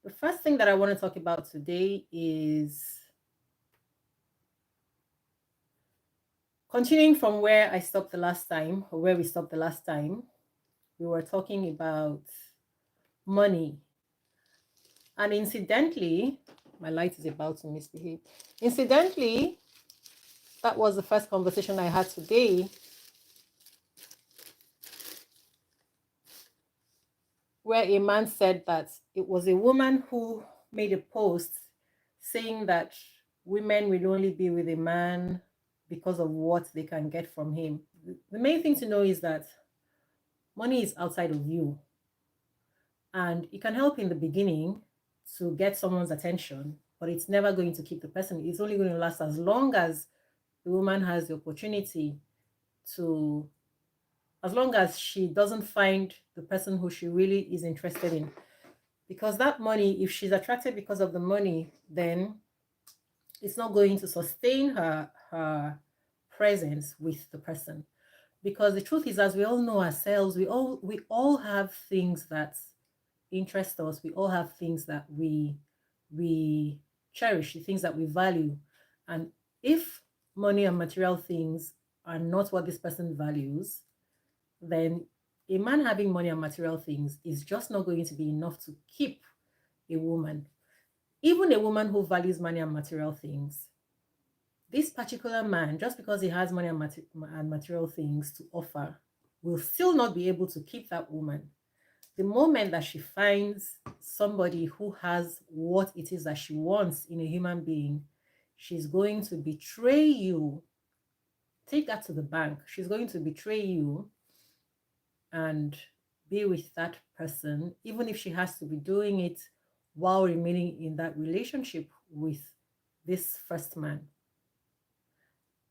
The first thing that I want to talk about today is continuing from where I stopped the last time, or where we stopped the last time. We were talking about money. And incidentally, my light is about to misbehave. Incidentally, that was the first conversation I had today where a man said that it was a woman who made a post saying that women will only be with a man because of what they can get from him. The main thing to know is that money is outside of you, and it can help in the beginning to get someone's attention, but it's never going to keep the person. It's only going to last as long as the woman has the opportunity to, as long as she doesn't find the person who she really is interested in. Because that money, if she's attracted because of the money, then it's not going to sustain her presence with the person. Because the truth is, as we all know ourselves, we all have things that interest us. We all have things that we cherish, the things that we value. And if money and material things are not what this person values, then a man having money and material things is just not going to be enough to keep a woman. Even a woman who values money and material things, this particular man, just because he has money and, and material things to offer, will still not be able to keep that woman. The moment that she finds somebody who has what it is that she wants in a human being, she's going to betray you. Take that to the bank. She's going to betray you and be with that person, even if she has to be doing it while remaining in that relationship with this first man.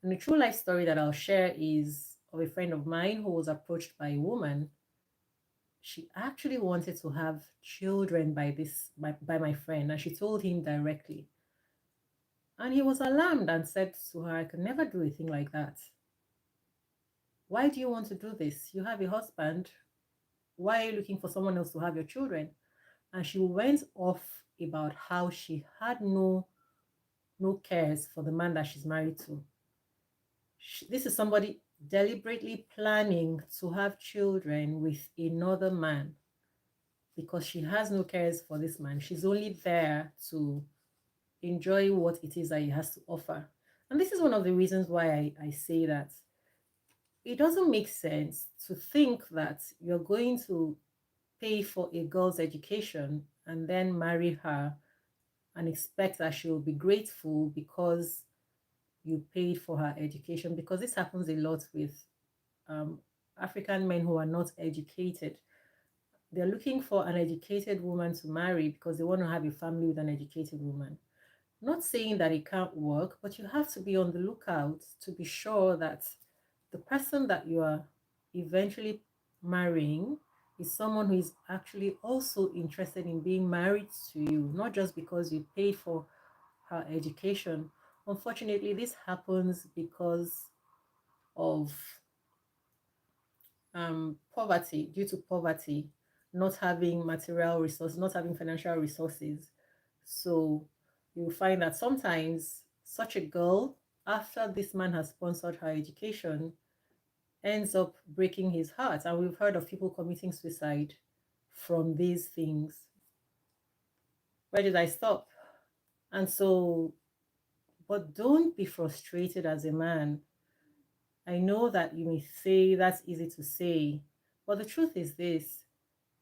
And the true life story that I'll share is of a friend of mine who was approached by a woman. She actually wanted to have children by my friend, and she told him directly. And he was alarmed and said to her, I could never do a thing like that. Why do you want to do this? You have a husband. Why are you looking for someone else to have your children? And she went off about how she had no cares for the man that she's married to. This is somebody deliberately planning to have children with another man because she has no cares for this man. She's only there to enjoy what it is that he has to offer. And this is one of the reasons why I say that it doesn't make sense to think that you're going to pay for a girl's education and then marry her and expect that she will be grateful because you paid for her education, because this happens a lot with um, African men who are not educated. They're looking for an educated woman to marry because they want to have a family with an educated woman. Not saying that it can't work, but you have to be on the lookout to be sure that the person that you are eventually marrying is someone who is actually also interested in being married to you, not just because you paid for her education. Unfortunately, this happens because of poverty, due to poverty, not having material resources, not having financial resources. So you'll find that sometimes such a girl, after this man has sponsored her education, ends up breaking his heart. And we've heard of people committing suicide from these things. Where did I stop? And so, but don't be frustrated as a man. I know that you may say that's easy to say, but the truth is this: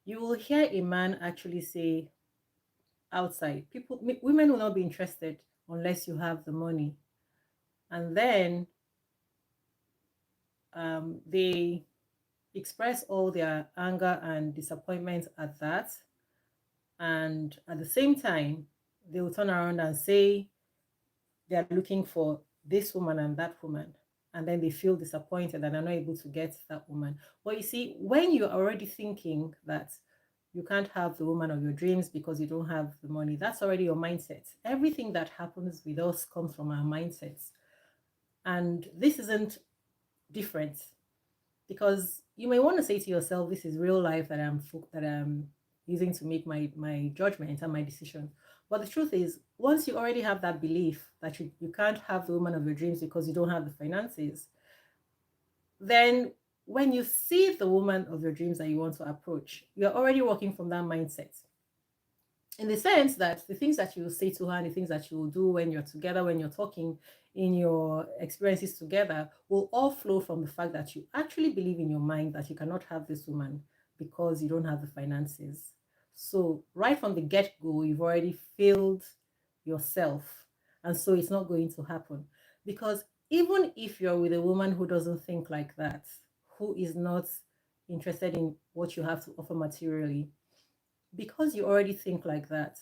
you will hear a man actually say outside, women will not be interested unless you have the money. And then they express all their anger and disappointment at that. And at the same time, they will turn around and say they're looking for this woman and that woman. And then they feel disappointed and are not able to get that woman. But you see, when you're already thinking that you can't have the woman of your dreams because you don't have the money, that's already your mindset. Everything that happens with us comes from our mindsets. And this isn't different, because you may want to say to yourself, this is real life that I'm using to make my judgment and my decision. But the truth is, once you already have that belief that you can't have the woman of your dreams because you don't have the finances, then when you see the woman of your dreams that you want to approach, you're already working from that mindset, in the sense that the things that you will say to her and the things that you will do when you're together, when you're talking in your experiences together, will all flow from the fact that you actually believe in your mind that you cannot have this woman because you don't have the finances. So right from the get-go, you've already failed yourself. And so it's not going to happen. Because even if you're with a woman who doesn't think like that, who is not interested in what you have to offer materially, because you already think like that,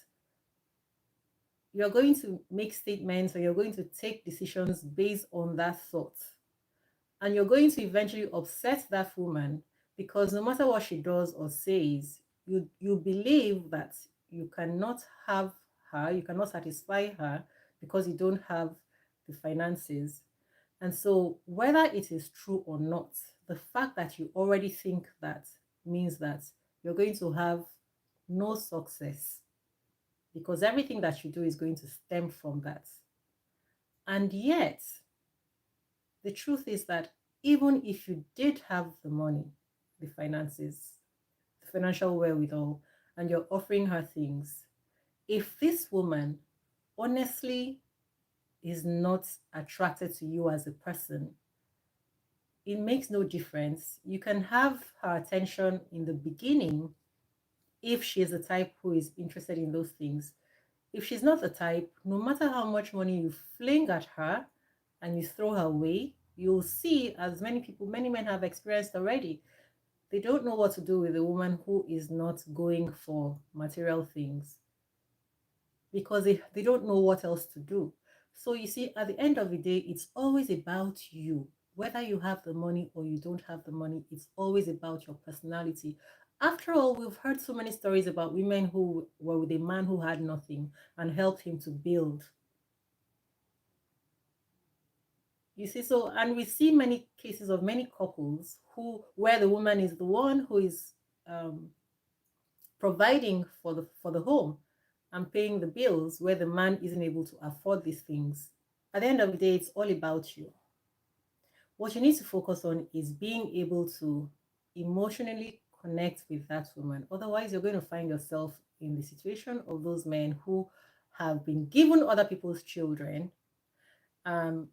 you're going to make statements or you're going to take decisions based on that thought. And you're going to eventually upset that woman because no matter what she does or says, you believe that you cannot have her, you cannot satisfy her because you don't have the finances. And so, whether it is true or not, the fact that you already think that means that you're going to have no success, because everything that you do is going to stem from that. And yet, the truth is that even if you did have the money, the finances, the financial wherewithal, and you're offering her things, if this woman honestly is not attracted to you as a person, it makes no difference. You can have her attention in the beginning if she is the type who is interested in those things. If she's not the type, no matter how much money you fling at her and you throw her away, you'll see, as many people, many men have experienced already, they don't know what to do with a woman who is not going for material things because they don't know what else to do. So you see, at the end of the day, it's always about you. Whether you have the money or you don't have the money, it's always about your personality. After all, we've heard so many stories about women who were with a man who had nothing and helped him to build. You see, so, and we see many cases of many couples who, where the woman is the one who is um, providing for the home and paying the bills, where the man isn't able to afford these things. At the end of the day, it's all about you. What you need to focus on is being able to emotionally connect with that woman. Otherwise, you're going to find yourself in the situation of those men who have been given other people's children, um,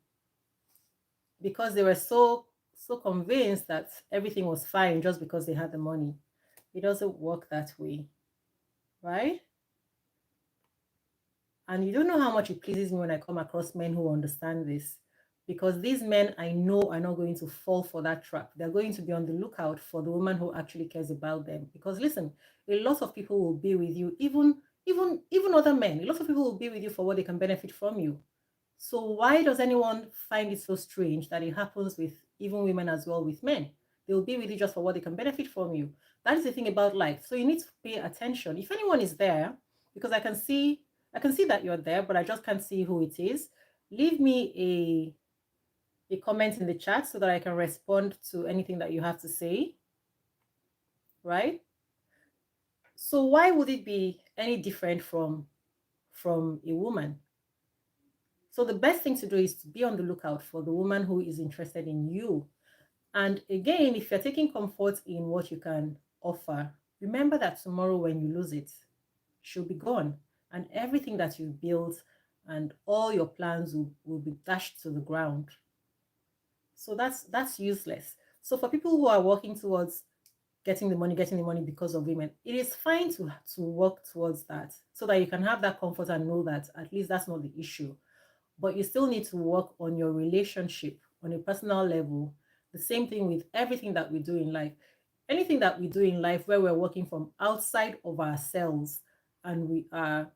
because they were so convinced that everything was fine just because they had the money. It doesn't work that way, right? And you don't know how much it pleases me when I come across men who understand this. Because these men I know are not going to fall for that trap. They're going to be on the lookout for the woman who actually cares about them. Because listen, a lot of people will be with you, even other men. A lot of people will be with you for what they can benefit from you. So why does anyone find it so strange that it happens with even women as well with men? They will be with you just for what they can benefit from you. That is the thing about life. So you need to pay attention. If anyone is there, because I can see that you're there, but I just can't see who it is. Leave me a comment in the chat so that I can respond to anything that you have to say, right? So why would it be any different from a woman? So the best thing to do is to be on the lookout for the woman who is interested in you. And again, if you're taking comfort in what you can offer, remember that tomorrow when you lose it, she'll be gone. And everything that you've built and all your plans will be dashed to the ground. So that's useless. So for people who are working towards getting the money because of women, it is fine to work towards that so that you can have that comfort and know that at least that's not the issue. But you still need to work on your relationship on a personal level. The same thing with everything that we do in life. Anything that we do in life where we're working from outside of ourselves and we are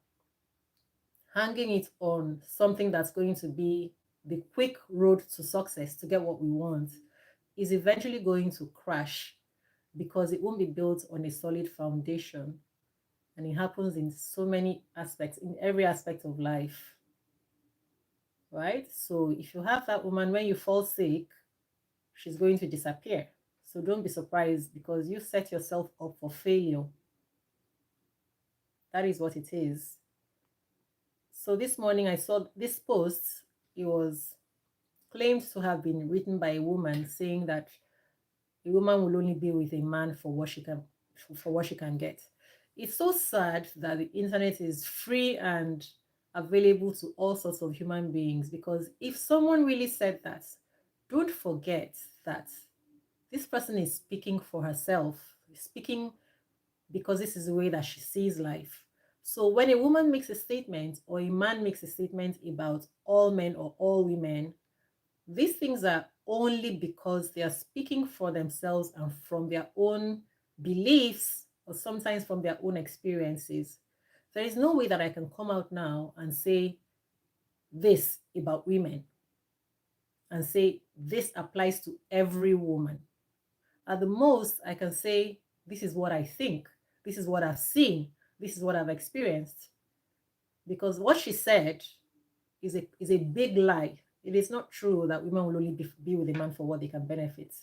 hanging it on something that's going to be the quick road to success to get what we want is eventually going to crash because it won't be built on a solid foundation. And it happens in so many aspects, in every aspect of life, right? So if you have that woman, when you fall sick, she's going to disappear. So don't be surprised because you set yourself up for failure. that is what it is. So this morning I saw this post. It was claimed to have been written by a woman saying that a woman will only be with a man for what she can get. It's so sad that the internet is free and available to all sorts of human beings, because if someone really said that, don't forget that this person is speaking for herself, speaking because this is the way that she sees life. So when a woman makes a statement or a man makes a statement about all men or all women, these things are only because they are speaking for themselves and from their own beliefs, or sometimes from their own experiences. There is no way that I can come out now and say this about women and say this applies to every woman. At the most, I can say this is what I think, this is what I've seen, this is what I've experienced. Because what she said is a big lie. It is not true that women will only be with a man for what they can benefit.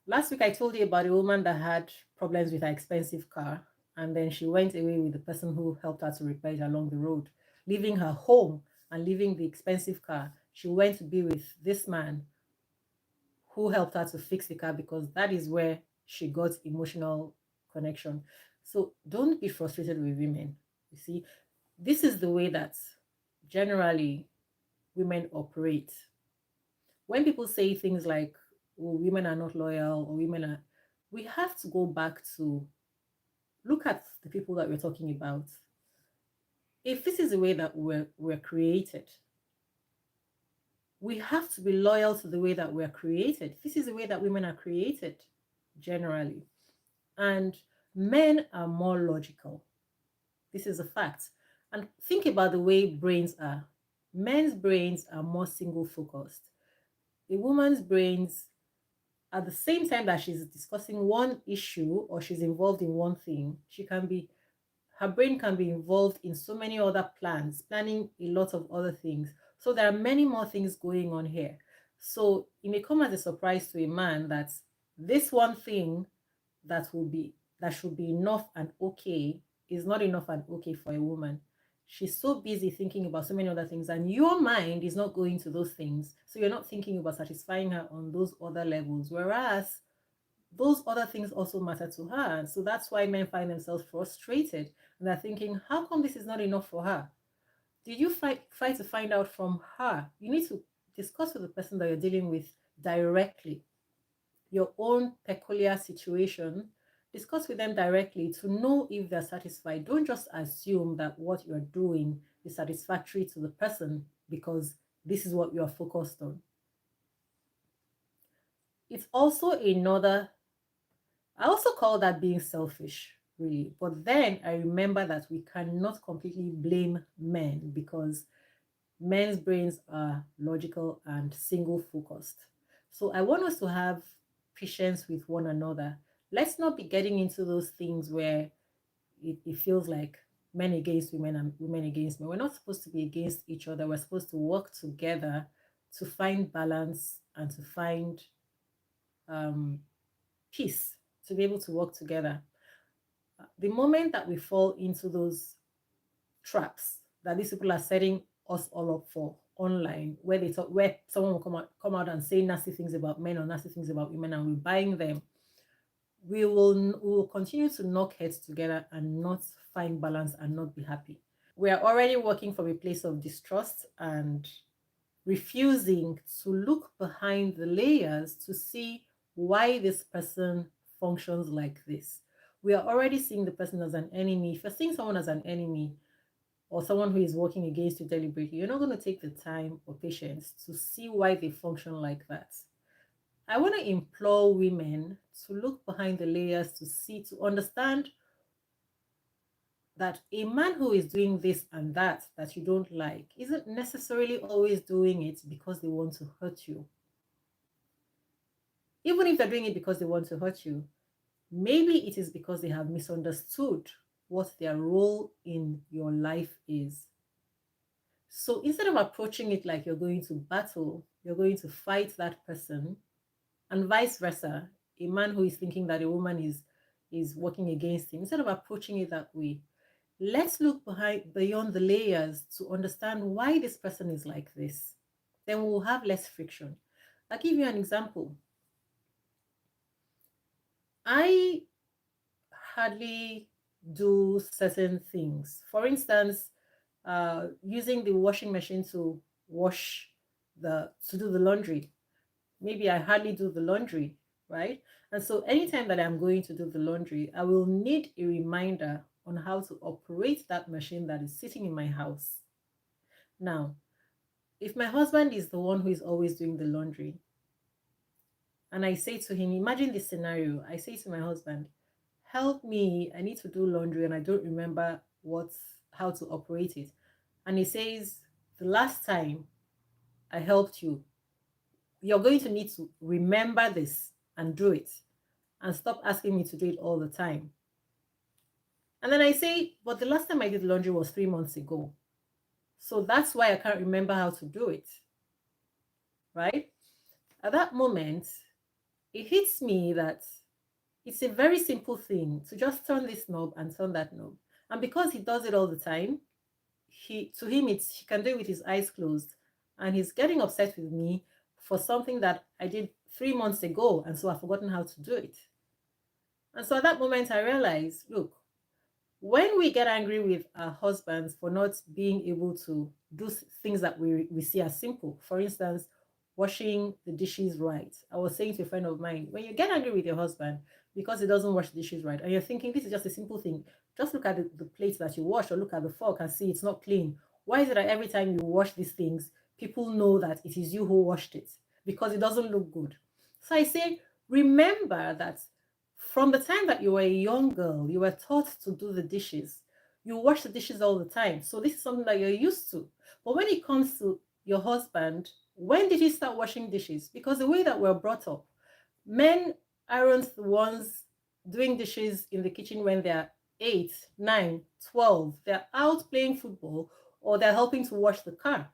Last week, I told you about a woman that had problems with her expensive car, and then she went away with the person who helped her to repair it along the road, leaving her home and leaving the expensive car. She went to be with this man who helped her to fix the car, because that is where she got emotional connection. So don't be frustrated with women. You see, this is the way that generally women operate. When people say things like, oh, women are not loyal, or women are, we have to go back to look at the people that we're talking about. If this is the way that we're created, we have to be loyal to the way that we're created. This is the way that women are created, generally. And men are more logical. This is a fact. And think about the way brains are. Men's brains are more single focused. A woman's brains, at the same time that she's discussing one issue or she's involved in one thing, her brain can be involved in so many other plans, planning a lot of other things. So there are many more things going on here. So it may come as a surprise to a man that this one thing that should be enough and okay is not enough and okay for a woman. She's so busy thinking about so many other things, and your mind is not going to those things. So you're not thinking about satisfying her on those other levels. Whereas those other things also matter to her. And so that's why men find themselves frustrated. And they're thinking, how come this is not enough for her? Did you fight to find out from her? You need to discuss with the person that you're dealing with directly your own peculiar situation. Discuss with them directly to know if they're satisfied. Don't just assume that what you're doing is satisfactory to the person because this is what you're focused on. It's also I also call that being selfish, really. But then I remember that we cannot completely blame men, because men's brains are logical and single focused. So I want us to have patience with one another. Let's not be getting into those things where it feels like men against women and women against men. We're not supposed to be against each other. We're supposed to work together to find balance and to find peace, to be able to work together. The moment that we fall into those traps that these people are setting us all up for online, where someone will come out and say nasty things about men or nasty things about women, and we're buying them, we will continue to knock heads together and not find balance and not be happy. We are already working from a place of distrust and refusing to look behind the layers to see why this person functions like this. We are already seeing the person as an enemy. If you're seeing someone as an enemy or someone who is working against you deliberately, you're not going to take the time or patience to see why they function like that. I want to implore women to look behind the layers to understand that a man who is doing this and that you don't like isn't necessarily always doing it because they want to hurt you. Even if they're doing it because they want to hurt you, maybe it is because they have misunderstood what their role in your life is. So instead of approaching it like you're going to battle, you're going to fight that person, and vice versa, a man who is thinking that a woman is is working against him. Instead of approaching it that way, let's look beyond the layers to understand why this person is like this. Then we'll have less friction. I'll give you an example. I hardly do certain things. For instance, using the washing machine to do the laundry. Maybe I hardly do the laundry, right? And so anytime that I'm going to do the laundry, I will need a reminder on how to operate that machine that is sitting in my house. Now, if my husband is the one who is always doing the laundry, and I say to him, imagine this scenario, I say to my husband, help me, I need to do laundry and I don't remember how to operate it. And he says, the last time I helped you, you're going to need to remember this and do it and stop asking me to do it all the time. And then I say, but the last time I did laundry was 3 months ago. So that's why I can't remember how to do it. Right? At that moment, it hits me that it's a very simple thing to just turn this knob and turn that knob. And because he does it all the time, he can do it with his eyes closed. And he's getting upset with me for something that I did 3 months ago. And so I've forgotten how to do it. And so at that moment, I realized, look, when we get angry with our husbands for not being able to do things that we see as simple, for instance, washing the dishes right. I was saying to a friend of mine, when you get angry with your husband because he doesn't wash the dishes right, and you're thinking this is just a simple thing, just look at the plate that you wash or look at the fork and see it's not clean. Why is it that every time you wash these things, people know that it is you who washed it? Because it doesn't look good. So I say, remember that from the time that you were a young girl, you were taught to do the dishes. You wash the dishes all the time. So this is something that you're used to. But when it comes to your husband, when did he start washing dishes? Because the way that we're brought up, men aren't the ones doing dishes in the kitchen when they're 8, 9, 12. They're out playing football or they're helping to wash the car.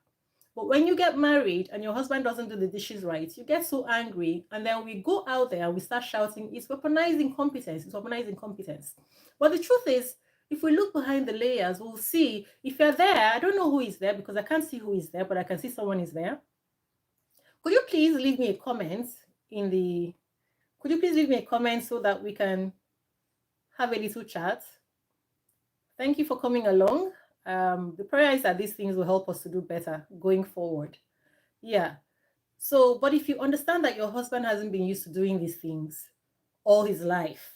But when you get married and your husband doesn't do the dishes right, you get so angry, and then we go out there and we start shouting, it's weaponized incompetence, it's weaponized incompetence. But the truth is, if we look behind the layers, we'll see, if you're there, I don't know who is there because I can't see who is there, but I can see someone is there. Could you please leave me a comment so that we can have a little chat? Thank you for coming along. The prayer is that these things will help us to do better going forward. Yeah. So, but if you understand that your husband hasn't been used to doing these things all his life,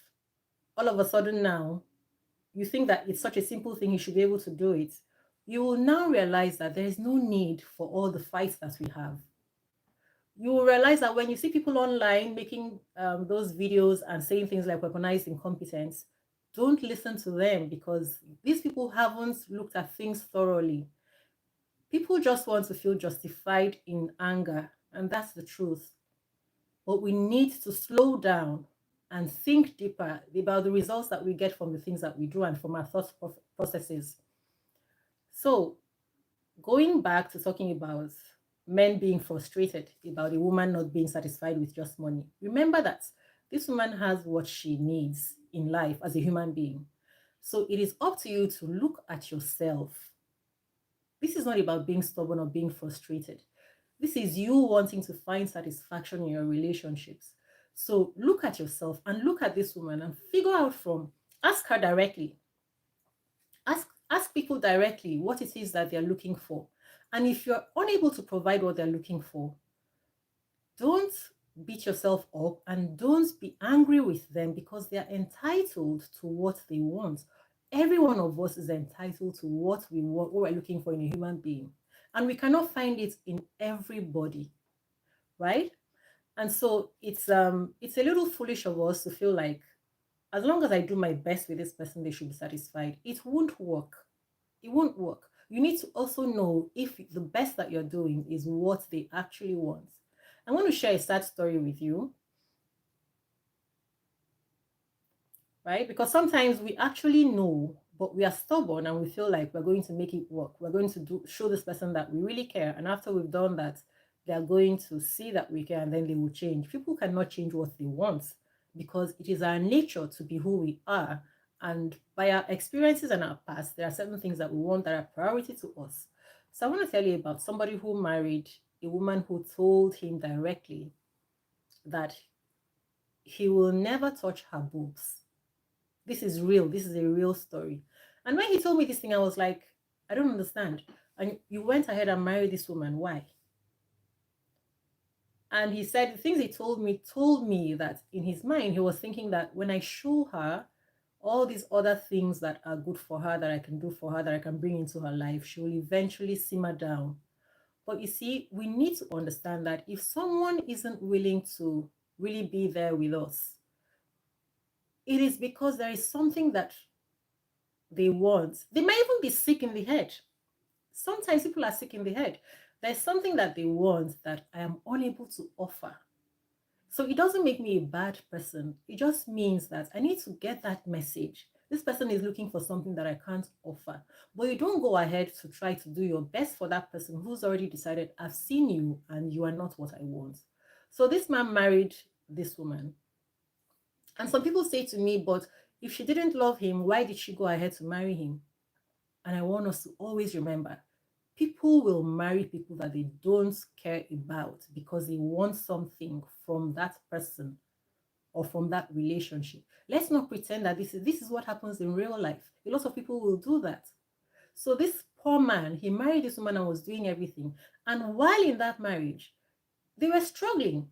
all of a sudden now, you think that it's such a simple thing, he should be able to do it. You will now realize that there is no need for all the fights that we have. You will realize that when you see people online making those videos and saying things like weaponized incompetence, don't listen to them because these people haven't looked at things thoroughly. People just want to feel justified in anger, and that's the truth. But we need to slow down and think deeper about the results that we get from the things that we do and from our thought processes. So, going back to talking about men being frustrated about a woman not being satisfied with just money, remember that this woman has what she needs in life as a human being. So it is up to you to look at yourself. This is not about being stubborn or being frustrated. This is you wanting to find satisfaction in your relationships. So look at yourself and look at this woman and figure out ask her directly. Ask people directly what it is that they're looking for. And if you're unable to provide what they're looking for, don't beat yourself up and don't be angry with them because they're entitled to what they want. Every one of us is entitled to what we want, what we're looking for in a human being. And we cannot find it in everybody, right? And so it's a little foolish of us to feel like, as long as I do my best with this person, they should be satisfied. It won't work. It won't work. You need to also know if the best that you're doing is what they actually want. I'm going to share a sad story with you. Right? Because sometimes we actually know, but we are stubborn and we feel like we're going to make it work. We're going to show this person that we really care. And after we've done that, they're going to see that we care and then they will change. People cannot change what they want. because it is our nature to be who we are. And by our experiences and our past, there are certain things that we want that are priority to us. So I want to tell you about somebody who married a woman who told him directly that he will never touch her boobs. This is real. This is a real story. And when he told me this thing, I was like, I don't understand. And you went ahead and married this woman. Why? And he said the things he told me that in his mind, he was thinking that when I show her all these other things that are good for her, that I can do for her, that I can bring into her life, she will eventually simmer down. But you see, we need to understand that if someone isn't willing to really be there with us, it is because there is something that they want. They might even be sick in the head. Sometimes people are sick in the head. There's something that they want that I am unable to offer. So it doesn't make me a bad person. It just means that I need to get that message. This person is looking for something that I can't offer. But you don't go ahead to try to do your best for that person who's already decided, I've seen you and you are not what I want. So this man married this woman. And some people say to me, but if she didn't love him, why did she go ahead to marry him? And I want us to always remember, people will marry people that they don't care about because they want something from that person or from that relationship. Let's not pretend that this is what happens in real life. A lot of people will do that. So this poor man, he married this woman and was doing everything. And while in that marriage, they were struggling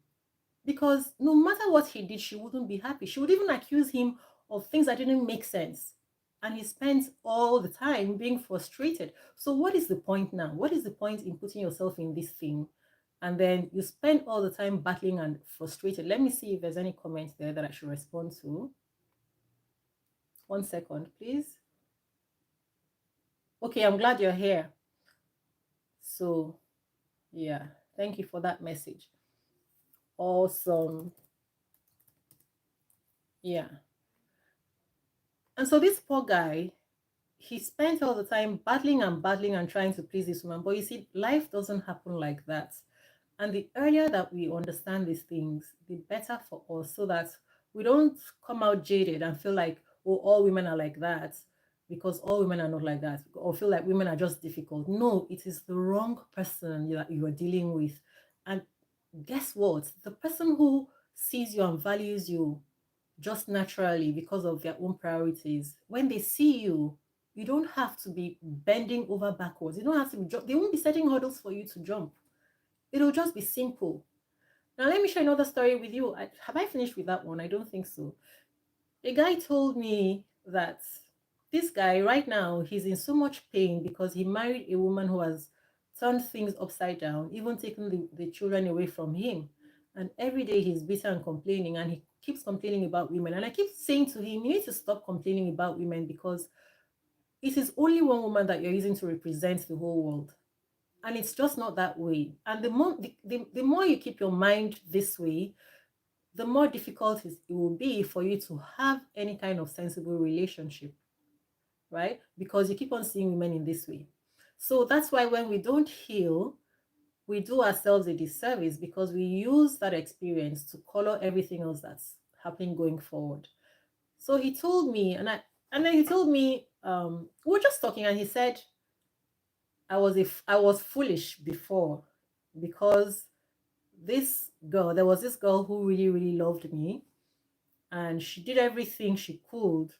because no matter what he did, she wouldn't be happy. She would even accuse him of things that didn't make sense. And he spent all the time being frustrated. So what is the point now? What is the point in putting yourself in this thing? And then you spend all the time battling and frustrated. Let me see if there's any comments there that I should respond to. 1 second, please. Okay, I'm glad you're here. So, yeah, thank you for that message. Awesome. Yeah. And so this poor guy, he spent all the time battling and trying to please this woman. But you see, life doesn't happen like that. And the earlier that we understand these things, the better for us, so that we don't come out jaded and feel like, oh, all women are like that, because all women are not like that, or feel like women are just difficult. No, it is the wrong person that you are dealing with. And guess what? The person who sees you and values you just naturally because of their own priorities, when they see you, you don't have to be bending over backwards. You don't have to be they won't be setting hurdles for you to jump. It'll just be simple. Now let me share another story with you. Have I finished with that one? I don't think so. A guy told me that this guy right now, he's in so much pain because he married a woman who has turned things upside down, even taken the children away from him. And every day he's bitter and complaining, and he keeps complaining about women. And I keep saying to him, you need to stop complaining about women, because it is only one woman that you're using to represent the whole world. And it's just not that way. And the more you keep your mind this way, the more difficult it will be for you to have any kind of sensible relationship, right? Because you keep on seeing women in this way. So that's why when we don't heal, we do ourselves a disservice, because we use that experience to color everything else that's happening going forward. So he told me, and then he told me, we were just talking, and he said, I was foolish before, because there was this girl who really, really loved me, and she did everything she could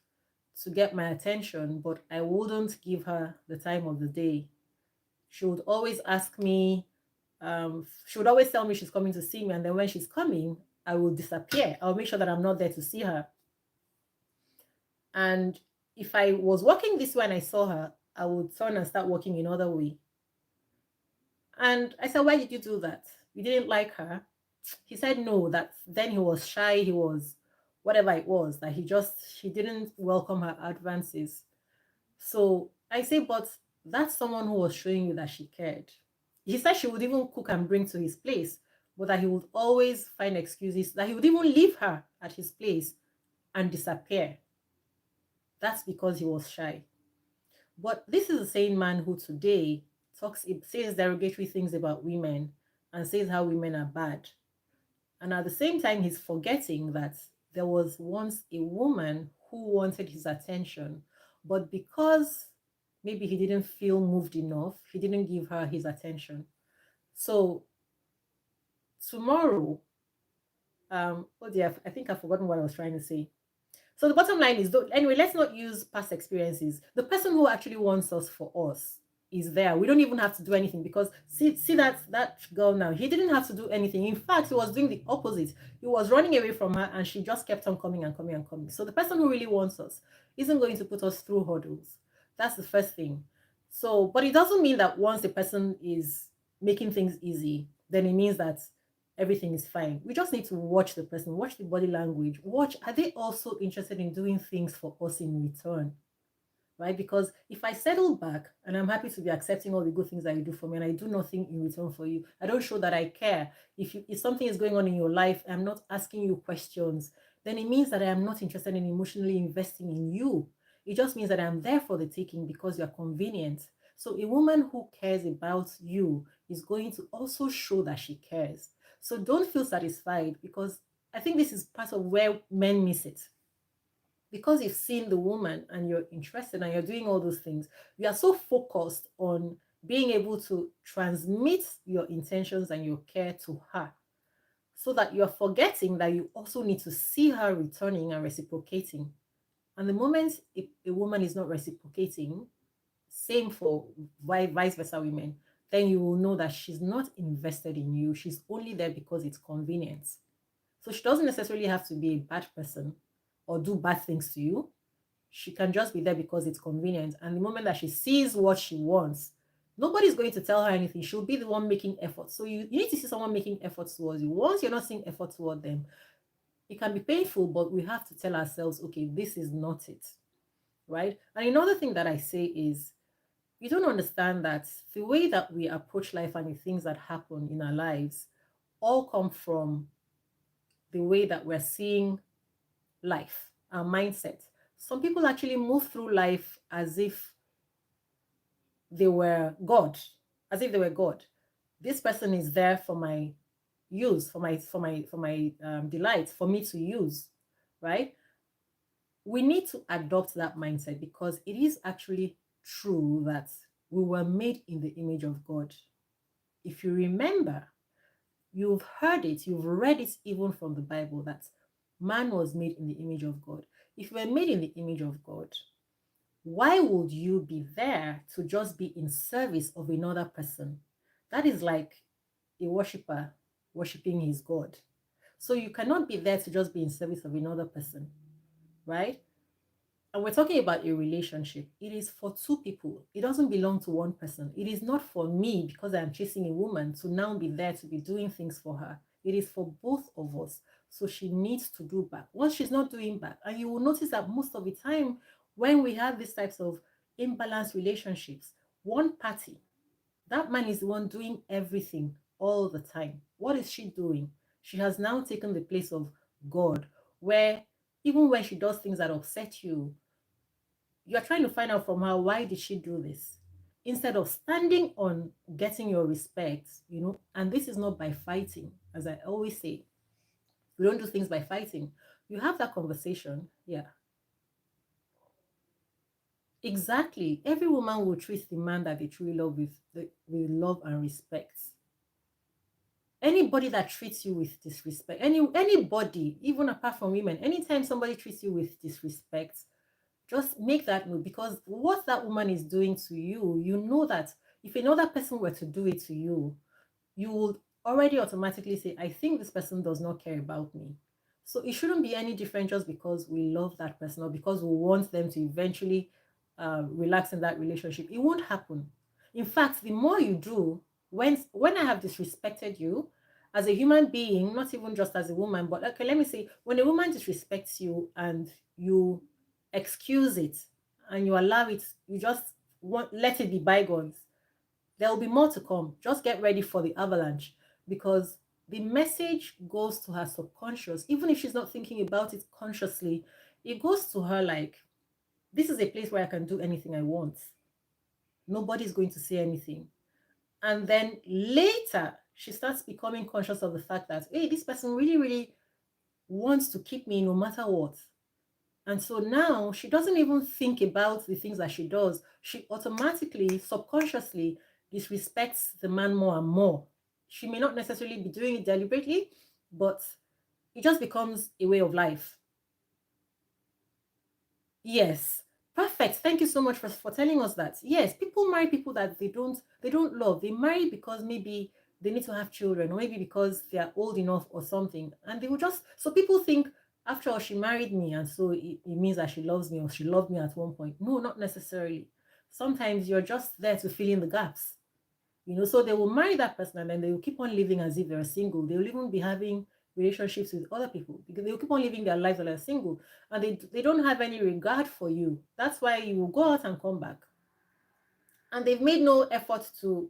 to get my attention, but I wouldn't give her the time of the day. She would always ask me, she would always tell me she's coming to see me, and then when she's coming, I will disappear. I'll make sure that I'm not there to see her. And if I was walking this way and I saw her, I would turn and start walking another way. And I said, why did you do that? You didn't like her? He said no, that then he was shy, he was whatever it was, that he didn't welcome her advances. So I say, but that's someone who was showing you that she cared. He said she would even cook and bring to his place, but that he would always find excuses, that he would even leave her at his place and disappear. That's because he was shy. But this is the same man who today says derogatory things about women and says how women are bad. And at the same time, he's forgetting that there was once a woman who wanted his attention, but because maybe he didn't feel moved enough, he didn't give her his attention. So tomorrow, oh dear, I think I've forgotten what I was trying to say. So the bottom line is, anyway, let's not use past experiences. The person who actually wants us for us is there. We don't even have to do anything, because see that girl now, he didn't have to do anything. In fact, he was doing the opposite. He was running away from her, and she just kept on coming and coming and coming. So the person who really wants us isn't going to put us through hurdles. That's the first thing. So, but it doesn't mean that once the person is making things easy, then it means that everything is fine. We just need to watch the person, watch the body language, watch, are they also interested in doing things for us in return? Right? Because if I settle back and I'm happy to be accepting all the good things that you do for me, and I do nothing in return for you, I don't show that I care. If something is going on in your life, I'm not asking you questions, then it means that I am not interested in emotionally investing in you. It just means that I'm there for the taking because you're convenient. So a woman who cares about you is going to also show that she cares. So don't feel satisfied, because I think this is part of where men miss it. Because you've seen the woman and you're interested and you're doing all those things, you are so focused on being able to transmit your intentions and your care to her, so that you're forgetting that you also need to see her returning and reciprocating. And the moment a woman is not reciprocating, same for vice versa women, then you will know that she's not invested in you. She's only there because it's convenient. So she doesn't necessarily have to be a bad person or do bad things to you. She can just be there because it's convenient. And the moment that she sees what she wants, nobody's going to tell her anything. She'll be the one making efforts. So you need to see someone making efforts towards you. Once you're not seeing effort toward them, it can be painful, but we have to tell ourselves, okay, this is not it, right? And another thing that I say is, you don't understand that the way that we approach life and the things that happen in our lives all come from the way that we're seeing life, our mindset. Some people actually move through life as if they were God, as if they were God. This person is there for my use, for my delight, for me to use, right? We need to adopt that mindset, because it is actually true that we were made in the image of God. If you remember, you've heard it, you've read it even from the Bible, that man was made in the image of God. If you were made in the image of God, why would you be there to just be in service of another person? That is like a worshiper worshiping his God. So you cannot be there to just be in service of another person, right? And we're talking about a relationship. It is for two people. It doesn't belong to one person. It is not for me, because I'm chasing a woman, to now be there to be doing things for her. It is for both of us. So she needs to do back. Once she's not doing back, and you will notice that most of the time when we have these types of imbalanced relationships, one party, that man is the one doing everything all the time. What is she doing? She has now taken the place of God, where even when she does things that upset you, you're trying to find out from her, why did she do this? Instead of standing on getting your respect, and this is not by fighting, as I always say. We don't do things by fighting. You have that conversation. Yeah. Exactly. Every woman will treat the man that they truly love with love and respect. Anybody that treats you with disrespect, anybody, even apart from women, anytime somebody treats you with disrespect, just make that note, because what that woman is doing to you, you know that if another person were to do it to you, you would already automatically say, I think this person does not care about me. So it shouldn't be any different just because we love that person or because we want them to eventually relax in that relationship. It won't happen. In fact, the more you do, when I have disrespected you as a human being, not even just as a woman, but okay, let me say, when a woman disrespects you and you excuse it and you allow it, you just let it be bygones, there will be more to come. Just get ready for the avalanche, because the message goes to her subconscious. Even if she's not thinking about it consciously, it goes to her like, this is a place where I can do anything I want. Nobody's going to say anything. And then later, she starts becoming conscious of the fact that, hey, this person really, really wants to keep me no matter what. And so now she doesn't even think about the things that she does. She automatically, subconsciously disrespects the man more and more. She may not necessarily be doing it deliberately, but it just becomes a way of life. Yes. Perfect. Thank you so much for telling us that. Yes, people marry people that they don't love. They marry because maybe they need to have children, or maybe because they are old enough or something. And they will just, so people think, after all, she married me, and so it means that she loves me, or she loved me at one point. No, not necessarily. Sometimes you're just there to fill in the gaps. So they will marry that person, and then they will keep on living as if they're single. They will even be having relationships with other people because they will keep on living their lives while they're single, and they don't have any regard for you. That's why you will go out and come back, and they've made no effort to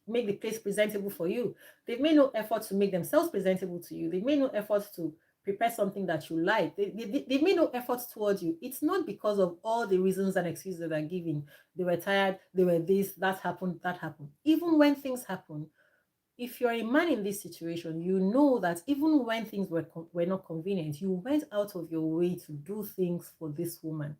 make the place presentable for you. They've made no effort to make themselves presentable to you. They've made no effort to prepare something that you like. They've made no effort towards you. It's not because of all the reasons and excuses that they're giving. They were tired, they were this, that happened, that happened. Even when things happen, if you're a man in this situation, you know that even when things were not convenient, you went out of your way to do things for this woman.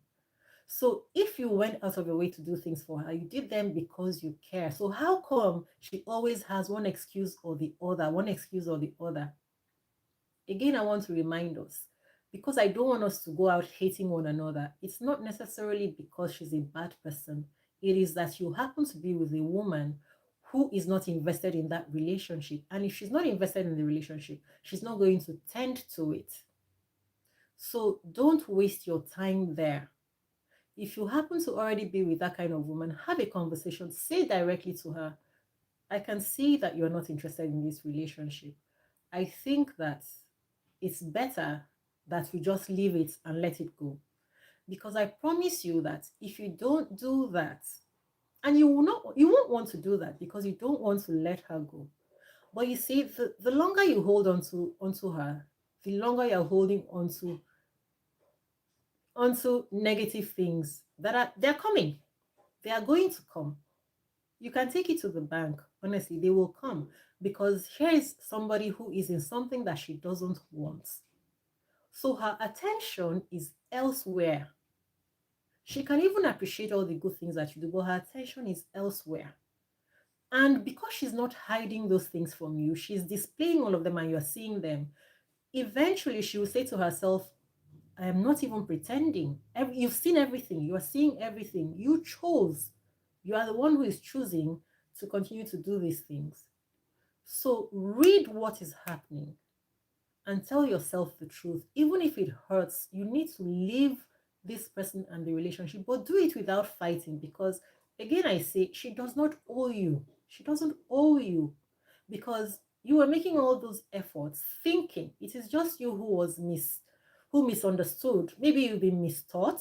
So if you went out of your way to do things for her, you did them because you care. So how come she always has one excuse or the other, one excuse or the other? Again, I want to remind us, because I don't want us to go out hating one another. It's not necessarily because she's a bad person. It is that you happen to be with a woman who is not invested in that relationship. And if she's not invested in the relationship, she's not going to tend to it. So don't waste your time there. If you happen to already be with that kind of woman, have a conversation, say directly to her, I can see that you're not interested in this relationship. I think that it's better that we just leave it and let it go. Because I promise you that if you don't do that, and you won't want to do that because you don't want to let her go. But you see, the longer you hold onto her, the longer you're holding onto negative things they're coming. They are going to come. You can take it to the bank. Honestly, they will come, because here is somebody who is in something that she doesn't want. So her attention is elsewhere. She can even appreciate all the good things that you do, but her attention is elsewhere. And because she's not hiding those things from you, she's displaying all of them and you're seeing them. Eventually, she will say to herself, I am not even pretending. You've seen everything. You are seeing everything. You chose. You are the one who is choosing to continue to do these things. So read what is happening and tell yourself the truth. Even if it hurts, you need to leave this person and the relationship, but do it without fighting, because again, I say she does not owe you. She doesn't owe you, because you were making all those efforts thinking it is just you who misunderstood. Maybe you've been mistaught.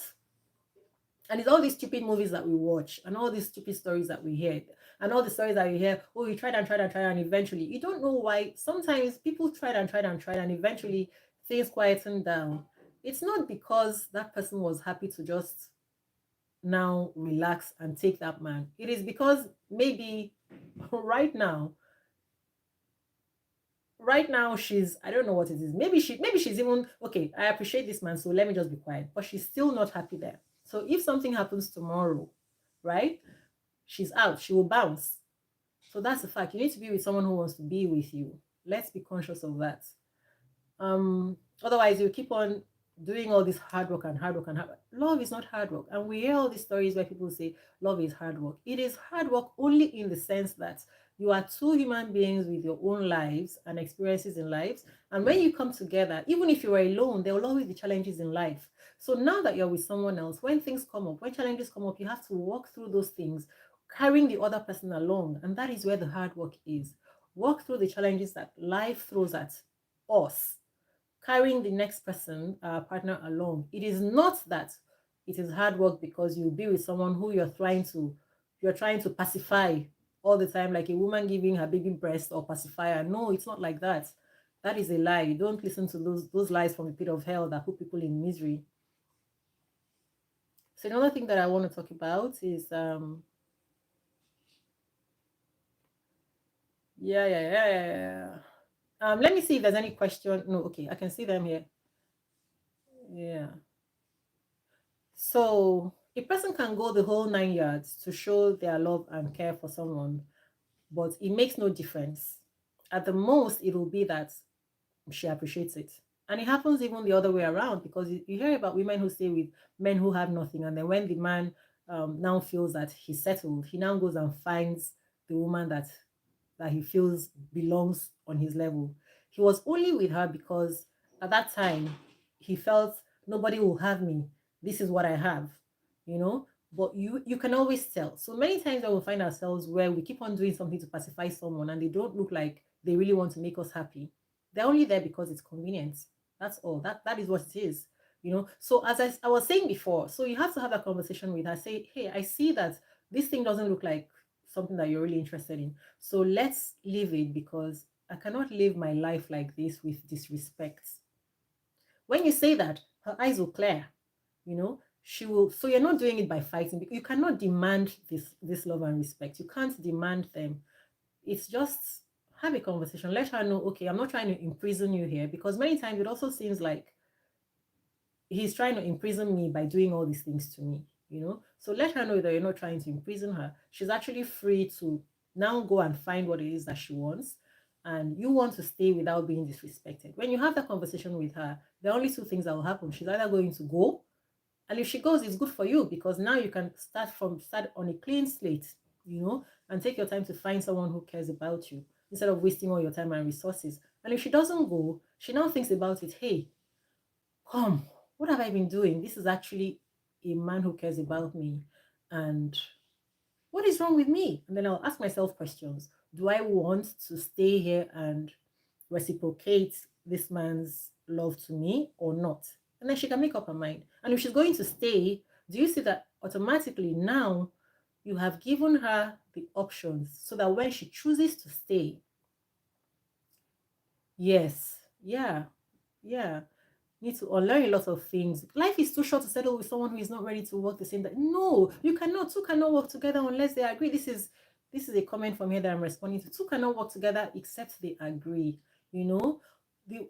And it's all these stupid movies that we watch and all these stupid stories that we hear and all the stories that you hear. Oh, you tried and tried and tried, and eventually you don't know why. Sometimes people tried and tried and tried, and eventually things quieten down. It's not because that person was happy to just now relax and take that man. It is because maybe right now, she's, I don't know what it is. Maybe she's even okay. I appreciate this man, so let me just be quiet. But she's still not happy there. So if something happens tomorrow, right? She's out. She will bounce. So that's the fact. You need to be with someone who wants to be with you. Let's be conscious of that. Otherwise you keep on doing all this hard work and hard work and hard work. Love is not hard work. And we hear all these stories where people say love is hard work. It is hard work only in the sense that you are two human beings with your own lives and experiences in lives. And when you come together, even if you are alone, there will always be challenges in life. So now that you're with someone else, when things come up, when challenges come up, you have to walk through those things, carrying the other person along. And that is where the hard work is. Walk through the challenges that life throws at us, carrying the next person, our partner, along. It is not that it is hard work because you'll be with someone who you're trying to pacify all the time, like a woman giving her baby breast or pacifier. No, it's not like that. That is a lie. Don't listen to those lies from the pit of hell that put people in misery. So another thing that I want to talk about is yeah. Let me see if there's any question. No, okay, I can see them here. Yeah. So a person can go the whole 9 yards to show their love and care for someone, but it makes no difference. At the most, it will be that she appreciates it. And it happens even the other way around, because you hear about women who stay with men who have nothing. And then when the man now feels that he's settled, he now goes and finds the woman that he feels belongs on his level. He was only with her because at that time he felt nobody will have me. This is what I have, you know. But you can always tell. So many times I will find ourselves where we keep on doing something to pacify someone and they don't look like they really want to make us happy. They're only there because it's convenient. That's all. That is what it is. You know. So as I was saying before, so you have to have that conversation with her. Say, hey, I see that this thing doesn't look like something that you're really interested in. So let's leave it, because I cannot live my life like this with disrespect. When you say that, her eyes will clear, you know. She will, so you're not doing it by fighting. You cannot demand this love and respect. You can't demand them. It's just have a conversation. Let her know, okay, I'm not trying to imprison you here, because many times it also seems like he's trying to imprison me by doing all these things to me, you know. So let her know that you're not trying to imprison her. She's actually free to now go and find what it is that she wants, and you want to stay without being disrespected. When you have that conversation with her, there are only two things that will happen. She's either going to go, and if she goes, it's good for you, because now you can start on a clean slate, you know, and take your time to find someone who cares about you instead of wasting all your time and resources. And if she doesn't go, she now thinks about it. Hey, come, what have I been doing? This is actually a man who cares about me. And what is wrong with me? And then I'll ask myself questions. Do I want to stay here and reciprocate this man's love to me or not? And then she can make up her mind. And if she's going to stay, do you see that automatically now you have given her the options so that when she chooses to stay, yes, yeah, yeah, need to unlearn a lot of things. Life is too short to settle with someone who is not ready to work the same. That no, you cannot. Two cannot work together unless they agree. This is a comment from here that I'm responding to. Two cannot work together except they agree. You know,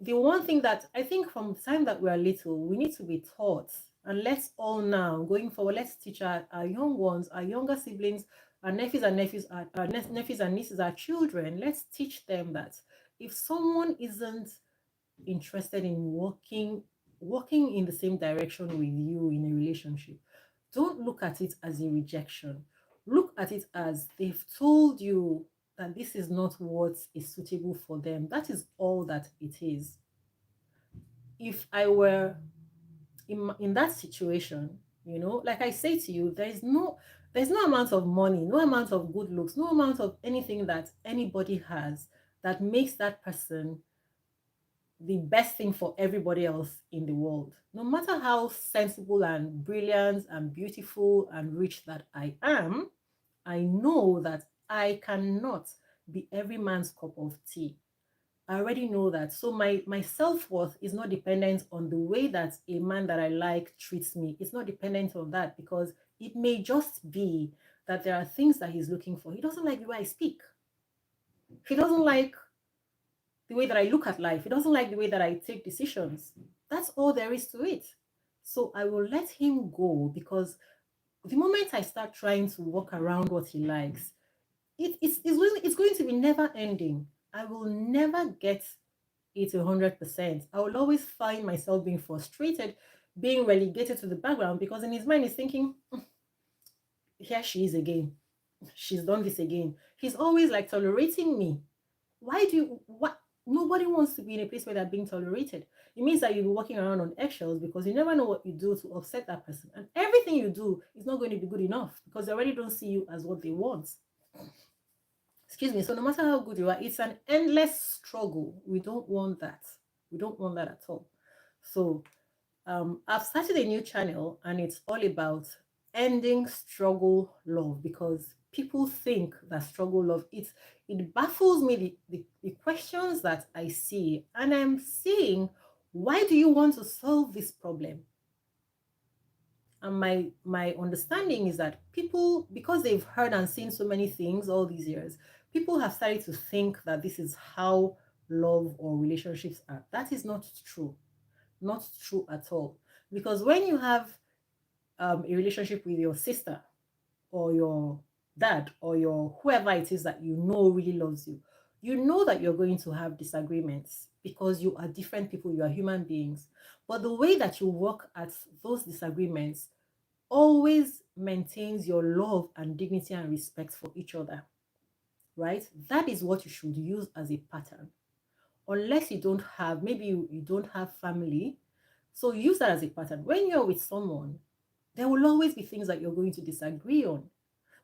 the one thing that I think from the time that we are little, we need to be taught. And let's all now going forward, let's teach our young ones, our younger siblings, our nephews and nieces, our children. Let's teach them that if someone isn't interested in working in the same direction with you in a relationship, don't look at it as a rejection. Look at it as they've told you that this is not what is suitable for them. That is all that it is. If I were in that situation, you know, like I say to you, there's no amount of money, no amount of good looks, no amount of anything that anybody has that makes that person the best thing for everybody else in the world. No matter how sensible and brilliant and beautiful and rich that I am, I know that I cannot be every man's cup of tea. I already know that. So my self-worth is not dependent on the way that a man that I like treats me. It's not dependent on that, because it may just be that there are things that he's looking for. He doesn't like the way I speak. He doesn't like the way that I look at life. He doesn't like the way that I take decisions. That's all there is to it. So I will let him go, because the moment I start trying to walk around what he likes, it's going to be never ending. I will never get it 100%. I will always find myself being frustrated, being relegated to the background, because in his mind he's thinking, here she is again. She's done this again. He's always like tolerating me. Why do you what Nobody wants to be in a place where they're being tolerated. It means that you'll be walking around on eggshells, because you never know what you do to upset that person. And everything you do is not going to be good enough, because they already don't see you as what they want. Excuse me. So no matter how good you are, it's an endless struggle. We don't want that. We don't want that at all. So I've started a new channel, and it's all about ending struggle love, because people think that struggle love, it baffles me, the questions that I see, and I'm saying, why do you want to solve this problem? And my understanding is that people, because they've heard and seen so many things all these years, people have started to think that this is how love or relationships are. That is not true. Not true at all. Because when you have a relationship with your sister or your dad or your whoever it is that you know really loves you, you know that you're going to have disagreements because you are different people, you are human beings. But the way that you work at those disagreements always maintains your love and dignity and respect for each other, right? That is what you should use as a pattern. Unless you don't have, maybe you don't have family, so use that as a pattern. When you're with someone, there will always be things that you're going to disagree on.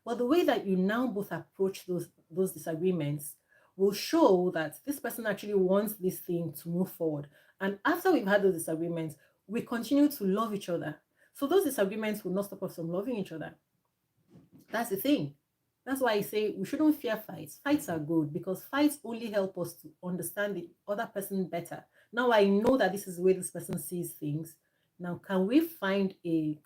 But the way that you now both approach those disagreements will show that this person actually wants this thing to move forward. And after we've had those disagreements, we continue to love each other. So those disagreements will not stop us from loving each other. That's the thing. That's why I say we shouldn't fear fights. Fights are good because fights only help us to understand the other person better. Now I know that this is the way this person sees things. Now can we find a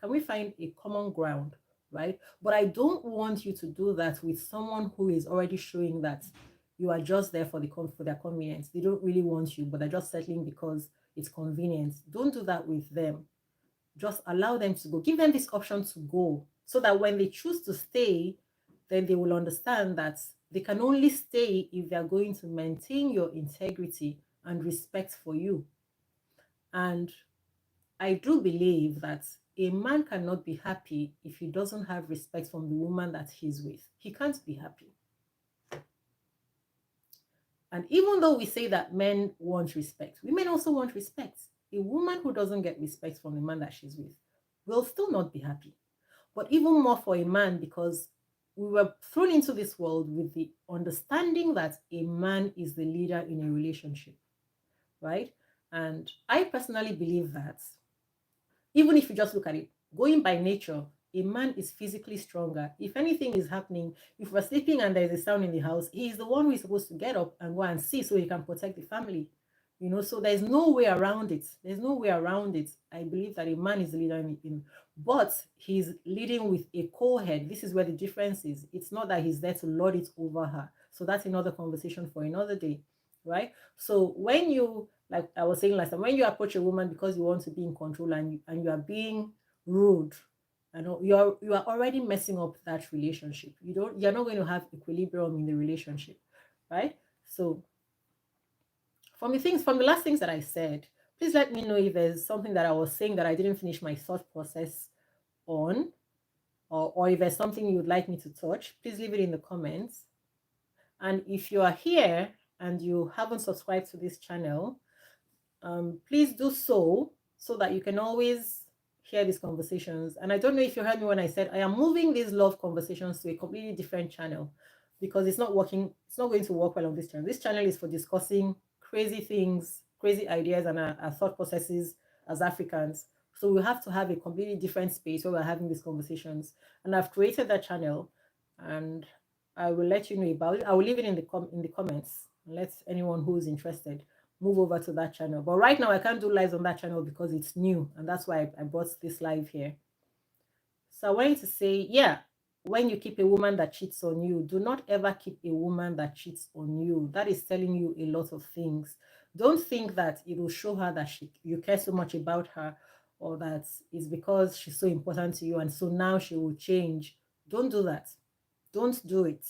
common ground, right? But I don't want you to do that with someone who is already showing that you are just there for their convenience. They don't really want you, but they're just settling because it's convenient. Don't do that with them. Just allow them to go. Give them this option to go so that when they choose to stay, then they will understand that they can only stay if they're going to maintain your integrity and respect for you. And I do believe that a man cannot be happy if he doesn't have respect from the woman that he's with. He can't be happy. And even though we say that men want respect, women also want respect. A woman who doesn't get respect from the man that she's with will still not be happy. But even more for a man, because we were thrown into this world with the understanding that a man is the leader in a relationship, right? And I personally believe that even if you just look at it, going by nature, a man is physically stronger. If anything is happening, if we're sleeping and there's a sound in the house, he is the one who is supposed to get up and go and see so he can protect the family. So there's no way around it. There's no way around it. I believe that a man is the leader but he's leading with a cool head. This is where the difference is. It's not that he's there to lord it over her. So that's another conversation for another day, right? So when you, like I was saying last time, when you approach a woman because you want to be in control and you are being rude, you are already messing up that relationship. You're not going to have equilibrium in the relationship, right? So from the last things that I said, please let me know if there's something that I was saying that I didn't finish my thought process on, or if there's something you would like me to touch. Please leave it in the comments. And if you are here and you haven't subscribed to this channel, please do so that you can always hear these conversations. And I don't know if you heard me when I said I am moving these love conversations to a completely different channel because it's not working. It's not going to work well on this channel. This channel is for discussing crazy things, crazy ideas, and our thought processes as Africans. So we have to have a completely different space where we're having these conversations. And I've created that channel, and I will let you know about it. I will leave it in the comments and let anyone who's interested move over to that channel. But right now I can't do lives on that channel because it's new, and that's why I brought this live here. So I wanted to say, yeah, when you keep a woman that cheats on you, do not ever keep a woman that cheats on you. That is telling you a lot of things. Don't think that it will show her that you care so much about her, or that it's because she's so important to you and so now she will change. Don't do that. Don't do it.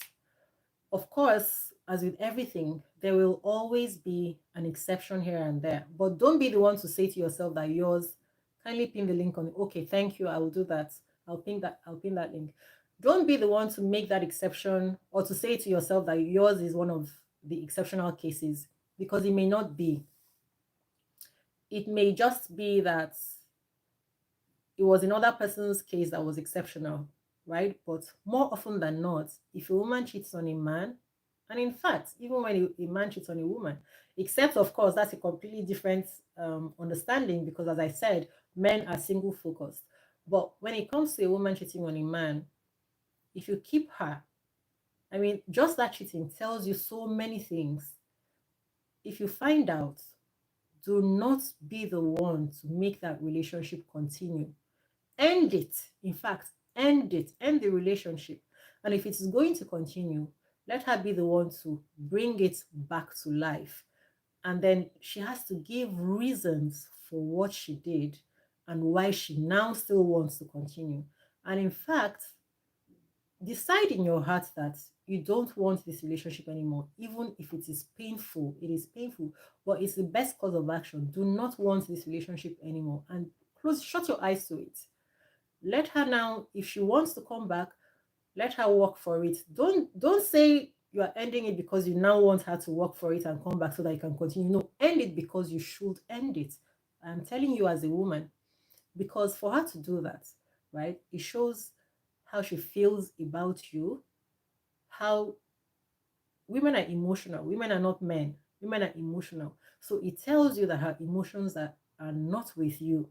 Of course, as with everything, there will always be an exception here and there. But don't be the one to say to yourself that yours, kindly pin the link on it. Okay, thank you, I will do that. I'll pin that link. Don't be the one to make that exception or to say to yourself that yours is one of the exceptional cases, because it may not be. It may just be that it was another person's case that was exceptional, right? But more often than not, if a woman cheats on a man, and in fact, even when a man cheats on a woman, except of course, that's a completely different understanding, because as I said, men are single focused. But when it comes to a woman cheating on a man, if you keep her, I mean, just that cheating tells you so many things. If you find out, do not be the one to make that relationship continue. End it. In fact, end it. End the relationship. And if it is going to continue, let her be the one to bring it back to life. And then she has to give reasons for what she did. and why she now still wants to continue. And in fact, decide in your heart that you don't want this relationship anymore, even if it is painful. It is painful, but it's the best course of action. Do not want this relationship anymore, and shut your eyes to it. Let her now, if she wants to come back, let her work for it. Don't say you are ending it because you now want her to work for it and come back so that you can continue. No, end it because you should end it. I'm telling you as a woman, because for her to do that, right, it shows how she feels about you, how women are emotional. Women are not men. Women are emotional. So it tells you that her emotions are not with you,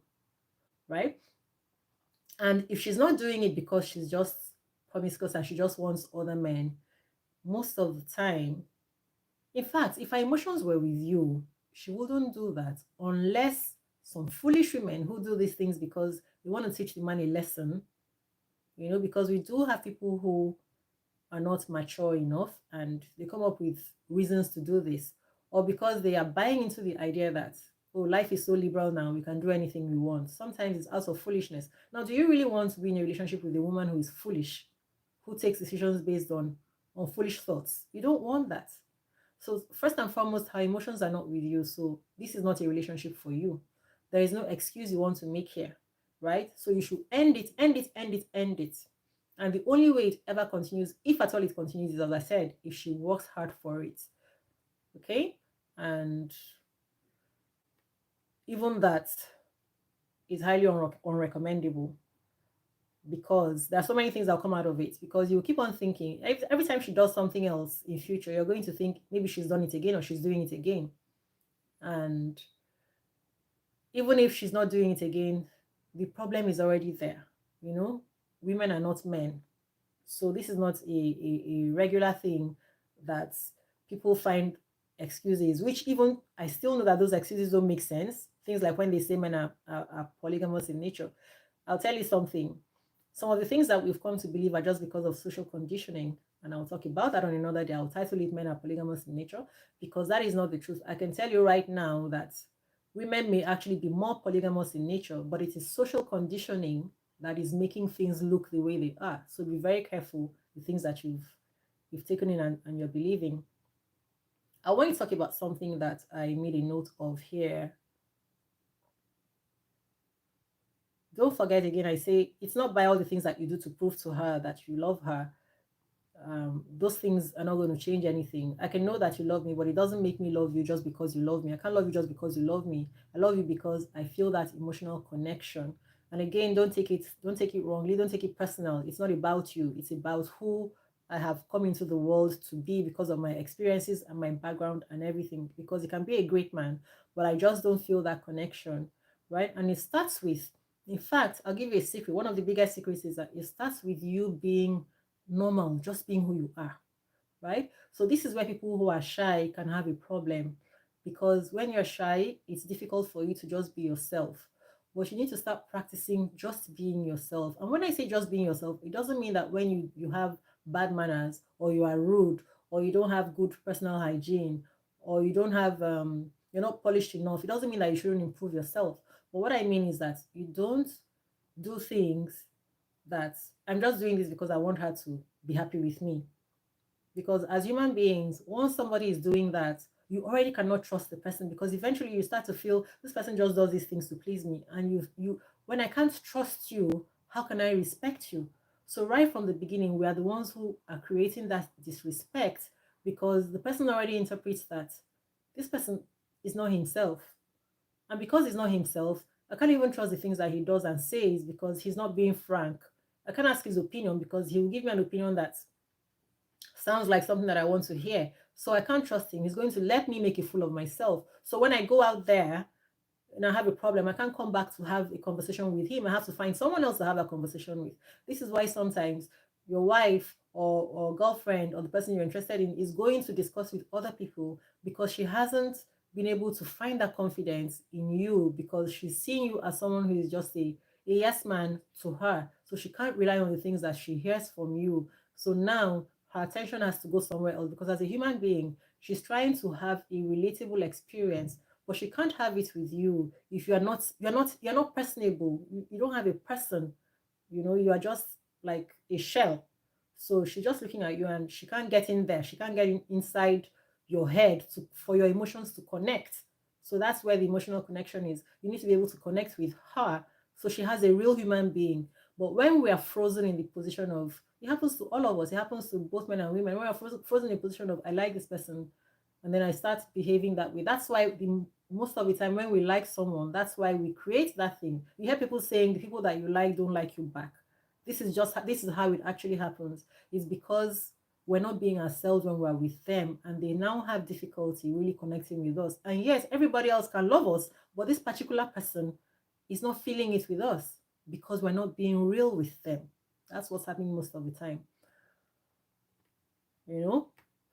right? And if she's not doing it because she's just promiscuous and she just wants other men, most of the time, in fact, if her emotions were with you, she wouldn't do that unless some foolish women who do these things because they want to teach the man a lesson, because we do have people who are not mature enough and they come up with reasons to do this, or because they are buying into the idea that, oh, life is so liberal now, we can do anything we want. Sometimes it's out of foolishness. Now, do you really want to be in a relationship with a woman who is foolish, who takes decisions based on foolish thoughts? You don't want that. So first and foremost, her emotions are not with you, so this is not a relationship for you. There is no excuse you want to make here, right? So you should end it, end it, end it, end it. And the only way it ever continues, if at all it continues, is, as I said, if she works hard for it. Okay? And even that is highly unrecommendable, because there are so many things that'll come out of it, because you keep on thinking every time she does something else in future, you're going to think maybe she's done it again or she's doing it again. And even if she's not doing it again, the problem is already there. Women are not men. So this is not a regular thing that people find excuses, which even I still know that those excuses don't make sense. Things like when they say men are polygamous in nature. I'll tell you something. Some of the things that we've come to believe are just because of social conditioning. And I'll talk about that on another day. I'll title it Men Are Polygamous in Nature, because that is not the truth. I can tell you right now that women may actually be more polygamous in nature, but it is social conditioning that is making things look the way they are. So be very careful the things that you've taken in and you're believing. I want to talk about something that I made a note of here. Don't forget, again, I say it's not by all the things that you do to prove to her that you love her. Those things are not going to change anything. I can know that you love me, but it doesn't make me love you just because you love me. I can't love you just because you love me. I love you because I feel that emotional connection. And again, don't take it wrongly. Don't take it personal. It's not about you. It's about who I have come into the world to be because of my experiences and my background and everything. Because you can be a great man, but I just don't feel that connection, right? And it starts with, in fact, I'll give you a secret. One of the biggest secrets is that it starts with you being normal, just being who you are, right? So this is where people who are shy can have a problem, because when you're shy, it's difficult for you to just be yourself. But you need to start practicing just being yourself. And when I say just being yourself, it doesn't mean that when you have bad manners, or you are rude, or you don't have good personal hygiene, or you don't have you're not polished enough, it doesn't mean that you shouldn't improve yourself. But what I mean is that you don't do things that I'm just doing this because I want her to be happy with me. Because as human beings, once somebody is doing that, you already cannot trust the person, because eventually you start to feel this person just does these things to please me. And you when I can't trust you, how can I respect you? So right from the beginning, we are the ones who are creating that disrespect, because the person already interprets that this person is not himself. And because he's not himself, I can't even trust the things that he does and says, because he's not being frank. I can't ask his opinion because he will give me an opinion that sounds like something that I want to hear. So I can't trust him. He's going to let me make a fool of myself. So when I go out there and I have a problem, I can't come back to have a conversation with him. I have to find someone else to have a conversation with. This is why sometimes your wife or girlfriend or the person you're interested in is going to discuss with other people, because she hasn't been able to find that confidence in you, because she's seeing you as someone who is just a yes man to her. So she can't rely on the things that she hears from you. So now her attention has to go somewhere else, because as a human being, she's trying to have a relatable experience but she can't have it with you if you're not personable. You don't have a person, you are just like a shell. So she's just looking at you and she can't get in there. She can't get inside your head for your emotions to connect. So that's where the emotional connection is. You need to be able to connect with her so she has a real human being. But when we are frozen in the position of, it happens to all of us, it happens to both men and women, when we're frozen in the position of, I like this person, and then I start behaving that way. That's why most of the time when we like someone, that's why we create that thing. You hear people saying the people that you like don't like you back. This is how it actually happens. It's because we're not being ourselves when we're with them, and they now have difficulty really connecting with us. And yes, everybody else can love us, but this particular person is not feeling it with us because we're not being real with them. That's what's happening most of the time.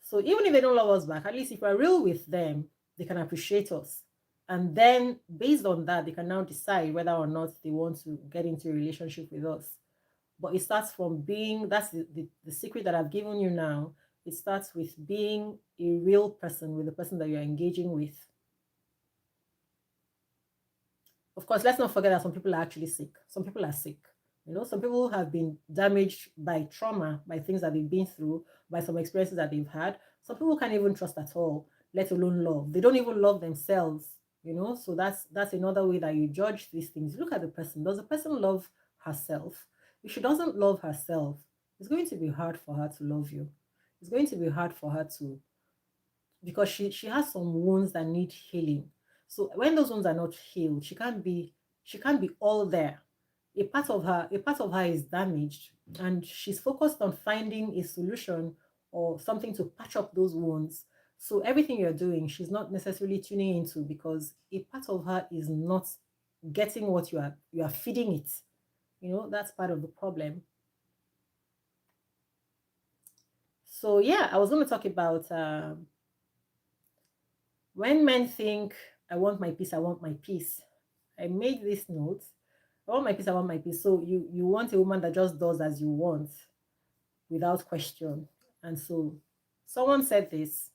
So even if they don't love us back, at least if we're real with them, they can appreciate us. And then based on that, they can now decide whether or not they want to get into a relationship with us. But it starts from being, that's the secret that I've given you now. It starts with being a real person with the person that you're engaging with. Of course, let's not forget that some people are actually sick. Some people are sick. Some people have been damaged by trauma, by things that they've been through, by some experiences that they've had. Some people can't even trust at all, let alone love. They don't even love themselves, So that's another way that you judge these things. Look at the person. Does the person love herself? If she doesn't love herself, it's going to be hard for her to love you. It's going to be hard for her to, because she has some wounds that need healing. So when those wounds are not healed, she can't be all there. A part of her is damaged, and she's focused on finding a solution or something to patch up those wounds. So everything you're doing, she's not necessarily tuning into, because a part of her is not getting what you are feeding it. That's part of the problem. So yeah, I was going to talk about when men think, I want my peace, I want my peace. I made this note. I want my peace, I want my peace. So you want a woman that just does as you want without question. And so someone said this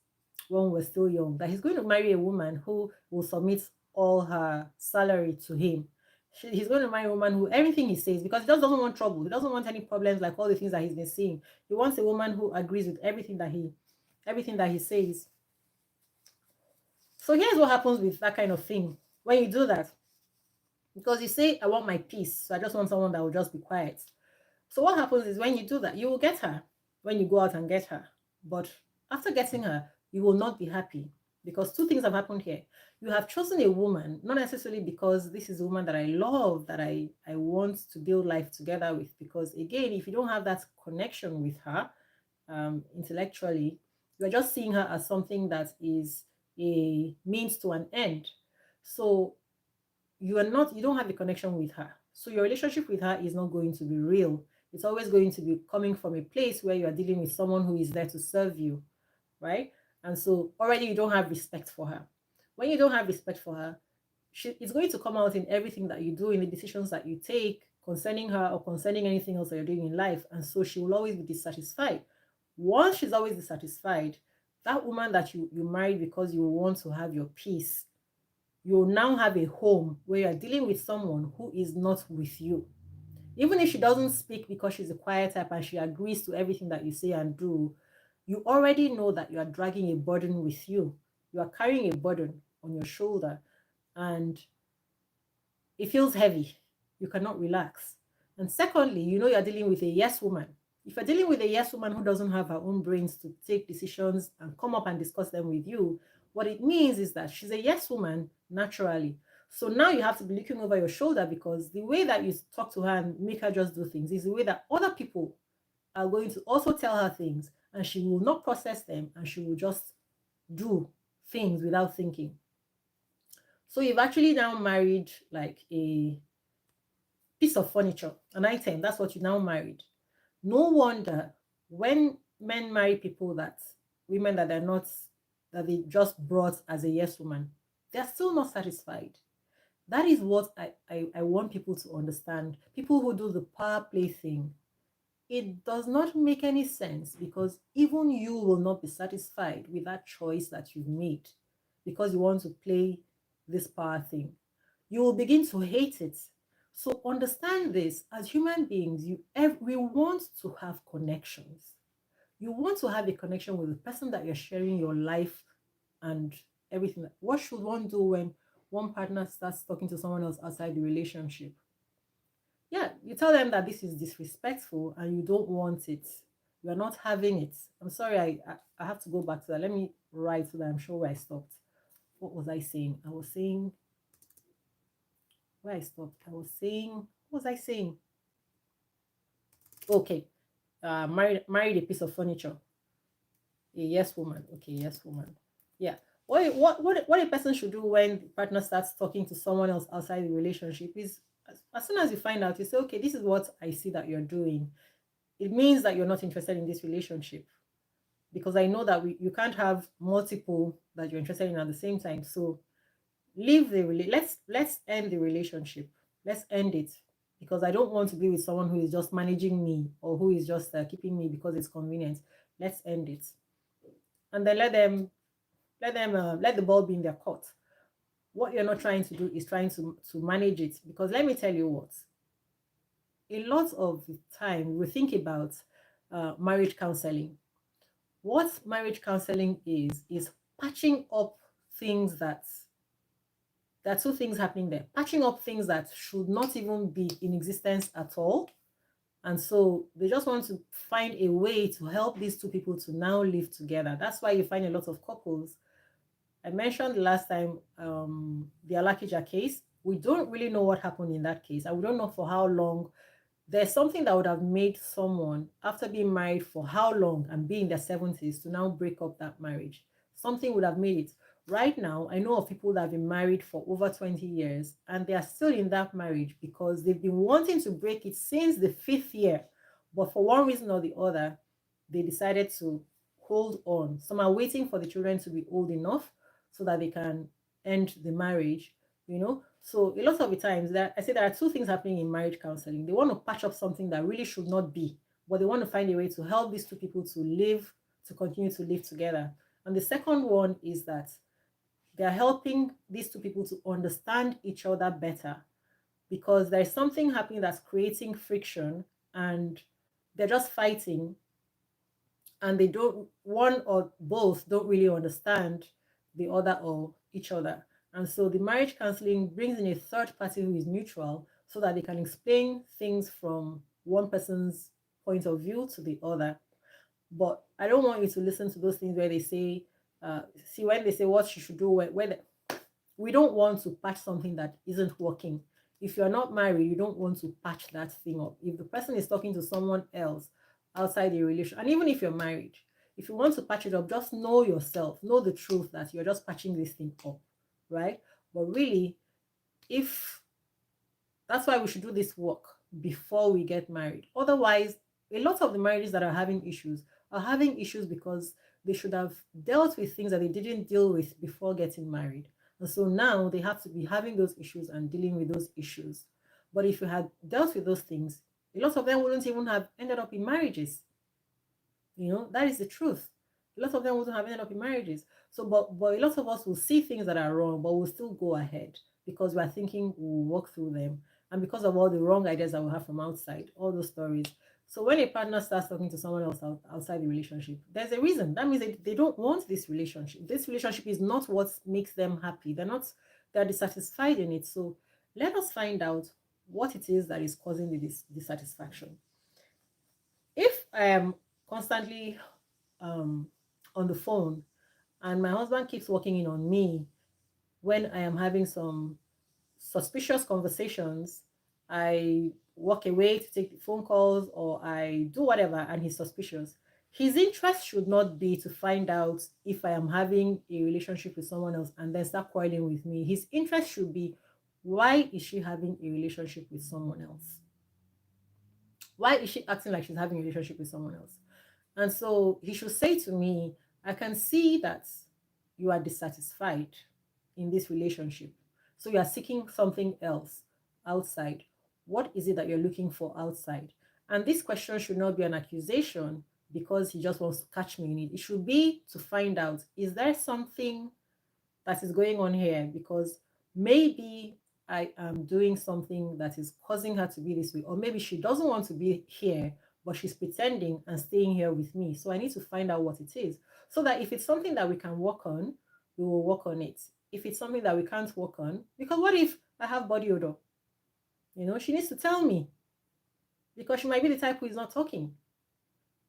when we were still young, that he's going to marry a woman who will submit all her salary to him. He's going to marry a woman who everything he says, because he just doesn't want trouble. He doesn't want any problems like all the things that he's been seeing. He wants a woman who agrees with everything that he says. So here's what happens with that kind of thing when you do that. Because you say, I want my peace, so I just want someone that will just be quiet. So what happens is when you do that, you will get her when you go out and get her. But after getting her, you will not be happy, because two things have happened here. You have chosen a woman, not necessarily because this is a woman that I love, that I want to build life together with. Because again, if you don't have that connection with her intellectually, you're just seeing her as something that is a means to an end. So you don't have a connection with her. So your relationship with her is not going to be real. It's always going to be coming from a place where you are dealing with someone who is there to serve you, right? And so already you don't have respect for her. When you don't have respect for her, it's going to come out in everything that you do, in the decisions that you take concerning her or concerning anything else that you're doing in life. And so she will always be dissatisfied. Once she's always dissatisfied, that woman that you married because you want to have your peace, you'll now have a home where you're dealing with someone who is not with you. Even if she doesn't speak because she's a quiet type and she agrees to everything that you say and do, you already know that you are dragging a burden with you. You are carrying a burden on your shoulder, and it feels heavy. You cannot relax. And secondly, you're dealing with a yes woman. If you're dealing with a yes woman who doesn't have her own brains to take decisions and come up and discuss them with you, what it means is that she's a yes woman naturally. So now you have to be looking over your shoulder, because the way that you talk to her and make her just do things is the way that other people are going to also tell her things, and she will not process them, and she will just do things without thinking. So you've actually now married like a piece of furniture, an item. That's what you now married. No wonder when men marry women that they're not, that they just brought as a yes woman, they're still not satisfied. That is what I want people to understand. People who do the power play thing, it does not make any sense, because even you will not be satisfied with that choice that you've made, because you want to play this power thing. You will begin to hate it. So understand this, as human beings, we want to have connections. You want to have a connection with the person that you're sharing your life and everything. What should one do when one partner starts talking to someone else outside the relationship? Yeah, you tell them that this is disrespectful and you don't want it. You are not having it. I'm sorry, I have to go back to that. Let me write so that I'm sure where I stopped. What was I saying? I was saying where I stopped. I was saying, what was I saying? Okay. Married a piece of furniture. A yes woman. Okay, yes woman. Yeah. What a person should do when the partner starts talking to someone else outside the relationship is, as soon as you find out, you say, okay, this is what I see that you're doing. It means that you're not interested in this relationship, because I know that you can't have multiple that you're interested in at the same time. So leave the let's end the relationship. Let's end it, because I don't want to be with someone who is just managing me, or who is just keeping me because it's convenient. Let's end it, and then let the ball be in their court. What you're not trying to do is trying to manage it, because let me tell you what, a lot of the time we think about marriage counseling. What marriage counseling is patching up things that there are two things happening there. Patching up things that should not even be in existence at all. And so they just want to find a way to help these two people to now live together. That's why you find a lot of couples. I mentioned last time the Alakija case. We don't really know what happened in that case, and we don't know for how long. There's something that would have made someone, after being married for how long and be in their 70s, to now break up that marriage. Something would have made it. Right now, I know of people that have been married for over 20 years and they are still in that marriage because they've been wanting to break it since the 5th year. But for one reason or the other, they decided to hold on. Some are waiting for the children to be old enough so that they can end the marriage, you know. So a lot of the times that I say there are two things happening in marriage counseling. They want to patch up something that really should not be, but they want to find a way to help these two people to live, to continue to live together. And the second one is that they're helping these two people to understand each other better, because there's something happening that's creating friction, and they're just fighting, and they don't, one or both don't really understand the other or each other. And so the marriage counseling brings in a third party who is neutral, so that they can explain things from one person's point of view to the other. But I don't want you to listen to those things where they say, see, when they say what you should do, we don't want to patch something that isn't working. If you're not married, you don't want to patch that thing up. If the person is talking to someone else outside the relation, and even if you're married, if you want to patch it up, just know yourself, know the truth that you're just patching this thing up, right? But really, if that's why we should do this work before we get married. Otherwise, a lot of the marriages that are having issues because they should have dealt with things that they didn't deal with before getting married. And so now they have to be having those issues and dealing with those issues. But if you had dealt with those things, a lot of them wouldn't even have ended up in marriages. You know, that is the truth. A lot of them wouldn't have ended up in marriages. So, but a lot of us will see things that are wrong, but we'll still go ahead because we are thinking we'll walk through them. And because of all the wrong ideas that we have from outside, all those stories. So when a partner starts talking to someone else outside the relationship, there's a reason. That means they don't want this relationship. This relationship is not what makes them happy. They're dissatisfied in it. So let us find out what it is that is causing the dissatisfaction. If I am constantly on the phone and my husband keeps walking in on me when I am having some suspicious conversations, I walk away to take the phone calls or I do whatever, and he's suspicious. His interest should not be to find out if I am having a relationship with someone else and then start quarreling with me. His interest should be, why is she having a relationship with someone else? Why is she acting like she's having a relationship with someone else? And so he should say to me, I can see that you are dissatisfied in this relationship. So you are seeking something else outside. What is it that you're looking for outside? And this question should not be an accusation because he just wants to catch me in it. It should be to find out, is there something that is going on here? Because maybe I am doing something that is causing her to be this way, or maybe she doesn't want to be here, but she's pretending and staying here with me. So I need to find out what it is, so that if it's something that we can work on, we will work on it. If it's something that we can't work on, because what if I have body odor? She needs to tell me, because she might be the type who is not talking.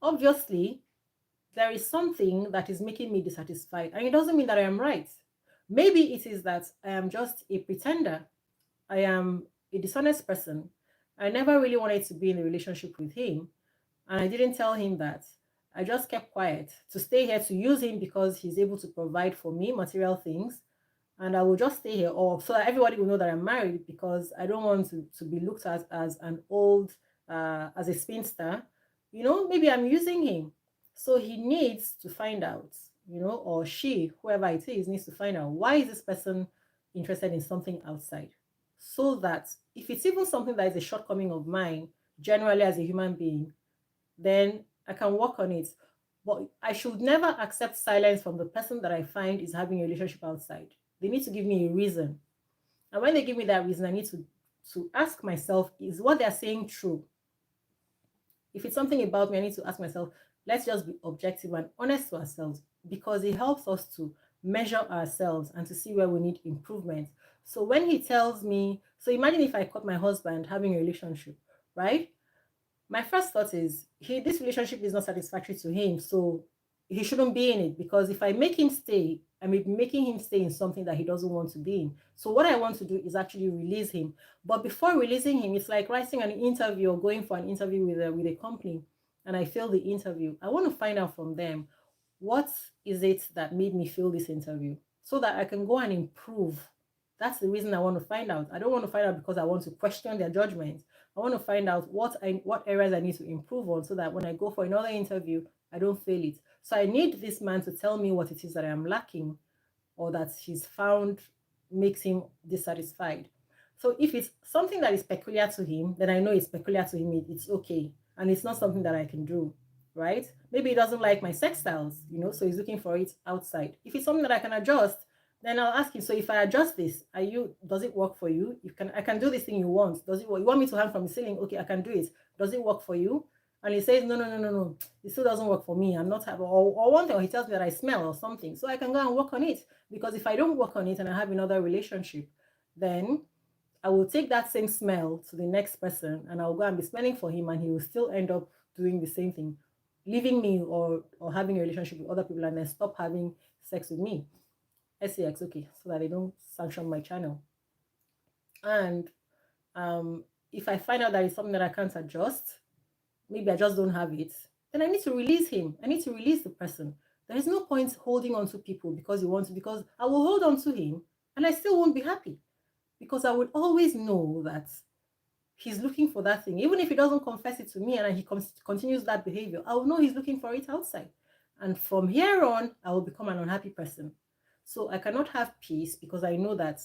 Obviously, there is something that is making me dissatisfied, and it doesn't mean that I am right. Maybe it is that I am just a pretender. I am a dishonest person. I never really wanted to be in a relationship with him, and I didn't tell him that. I just kept quiet to stay here to use him because he's able to provide for me material things, and I will just stay here, or so that everybody will know that I'm married, because I don't want to be looked at as an old, as a spinster. Maybe I'm using him. So he needs to find out, or she, whoever it is, needs to find out, why is this person interested in something outside? So that if it's even something that is a shortcoming of mine, generally as a human being, then I can work on it. But I should never accept silence from the person that I find is having a relationship outside. They need to give me a reason. And when they give me that reason, I need to ask myself, is what they're saying true? If it's something about me, I need to ask myself, let's just be objective and honest to ourselves, because it helps us to measure ourselves and to see where we need improvement. So when he tells me, so imagine if I caught my husband having a relationship, right? My first thought is, this relationship is not satisfactory to him, so he shouldn't be in it, because if I make him stay, I may be making him stay in something that he doesn't want to be in. So what I want to do is actually release him. But before releasing him, it's like writing an interview or going for an interview with a company, and I fail the interview. I want to find out from them, what is it that made me fail this interview, so that I can go and improve. That's the reason I want to find out. I don't want to find out because I want to question their judgment. I want to find out what areas I need to improve on, so that when I go for another interview, I don't fail it. So I need this man to tell me what it is that I am lacking, or that he's found makes him dissatisfied. So if it's something that is peculiar to him, then I know it's peculiar to him. It's okay, and it's not something that I can do, right? Maybe he doesn't like my sex styles, so he's looking for it outside. If it's something that I can adjust, then I'll ask him, so if I adjust this, does it work for you? I can do this thing you want. Does it work? You want me to hang from the ceiling? Okay, I can do it. Does it work for you? And he says, no. It still doesn't work for me. I'm not having, or one thing, or he tells me that I smell or something. So I can go and work on it. Because if I don't work on it and I have another relationship, then I will take that same smell to the next person, and I'll go and be smelling for him, and he will still end up doing the same thing, leaving me, or having a relationship with other people, and then stop having sex with me. SEX, okay, so that they don't sanction my channel. And if I find out that it's something that I can't adjust, maybe I just don't have it, then I need to release him. I need to release the person. There is no point holding on to people because you want to, because I will hold on to him and I still won't be happy, because I would always know that he's looking for that thing. Even if he doesn't confess it to me and he continues that behavior, I will know he's looking for it outside. And from here on, I will become an unhappy person. So I cannot have peace, because I know that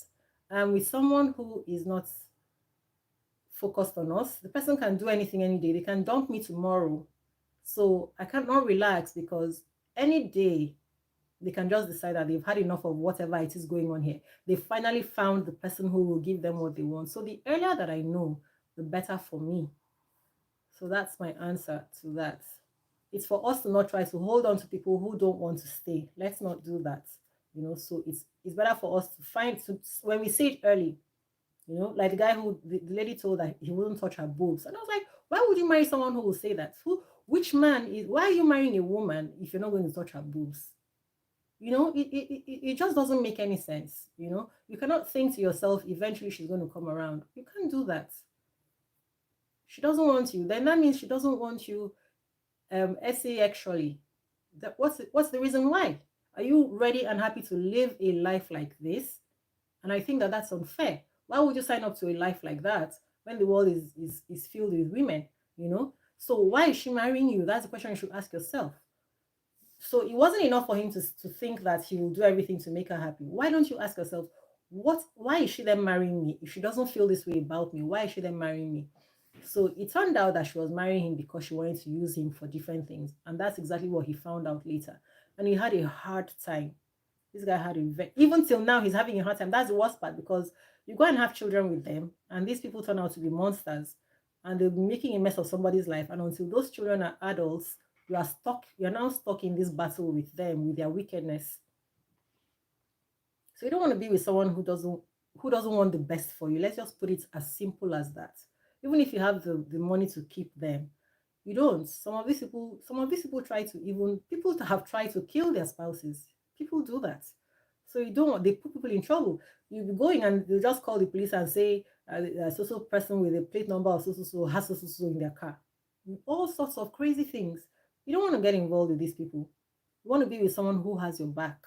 I'm with someone who is not focused on us. The person can do anything any day. They can dump me tomorrow. So I cannot relax, because any day they can just decide that they've had enough of whatever it is going on here. They finally found the person who will give them what they want. So the earlier that I know, the better for me. So that's my answer to that. It's for us to not try to hold on to people who don't want to stay. Let's not do that. So it's better for us to find, when we say it early, like the guy who, the lady told that he wouldn't touch her boobs. And I was like, why would you marry someone who will say that? Why are you marrying a woman if you're not going to touch her boobs? It just doesn't make any sense. You cannot think to yourself, eventually she's going to come around. You can't do that. She doesn't want you. Then that means she doesn't want you actually. What's the reason why? Are you ready and happy to live a life like this? And I think that that's unfair. Why would you sign up to a life like that when the world is filled with women? So why is she marrying you? That's the question you should ask yourself. So it wasn't enough for him to think that he will do everything to make her happy. Why don't you ask yourself, why is she then marrying me? If she doesn't feel this way about me, why is she then marrying me? So it turned out that she was marrying him because she wanted to use him for different things. And that's exactly what he found out later. And he had a hard time. This guy had even till now, he's having a hard time. That's the worst part, because you go and have children with them, and these people turn out to be monsters, and they'll be making a mess of somebody's life. And until those children are adults, you are stuck. You're now stuck in this battle with them, with their wickedness. So you don't want to be with someone who doesn't want the best for you. Let's just put it as simple as that. Even if you have the money to keep them, you don't. Some of these people try to even people have tried to kill their spouses. People do that. So you don't want, they put people in trouble. You'll be going and they'll just call the police and say a so person with a plate number of so has so in their car. All sorts of crazy things. You don't want to get involved with these people. You want to be with someone who has your back.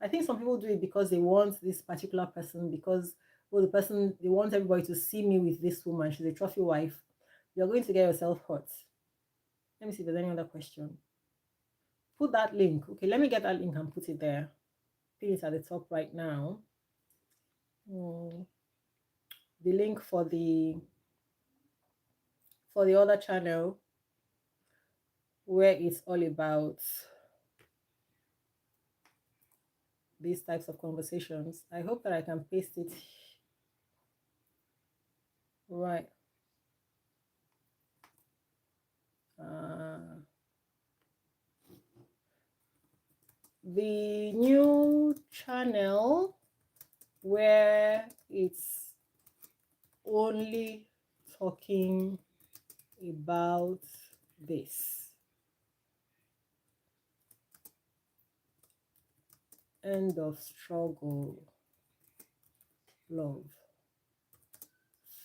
I think some people do it because they want this particular person, because, well, the person, they want everybody to see me with this woman, she's a trophy wife. You're going to get yourself hurt. Let me see if there's any other question. Put that link. Okay, let me get that link and put it there. Pin it at the top right now. The link for the other channel, where it's all about these types of conversations. I hope that I can paste it right. The new channel where it's only talking about this. End of struggle. Love.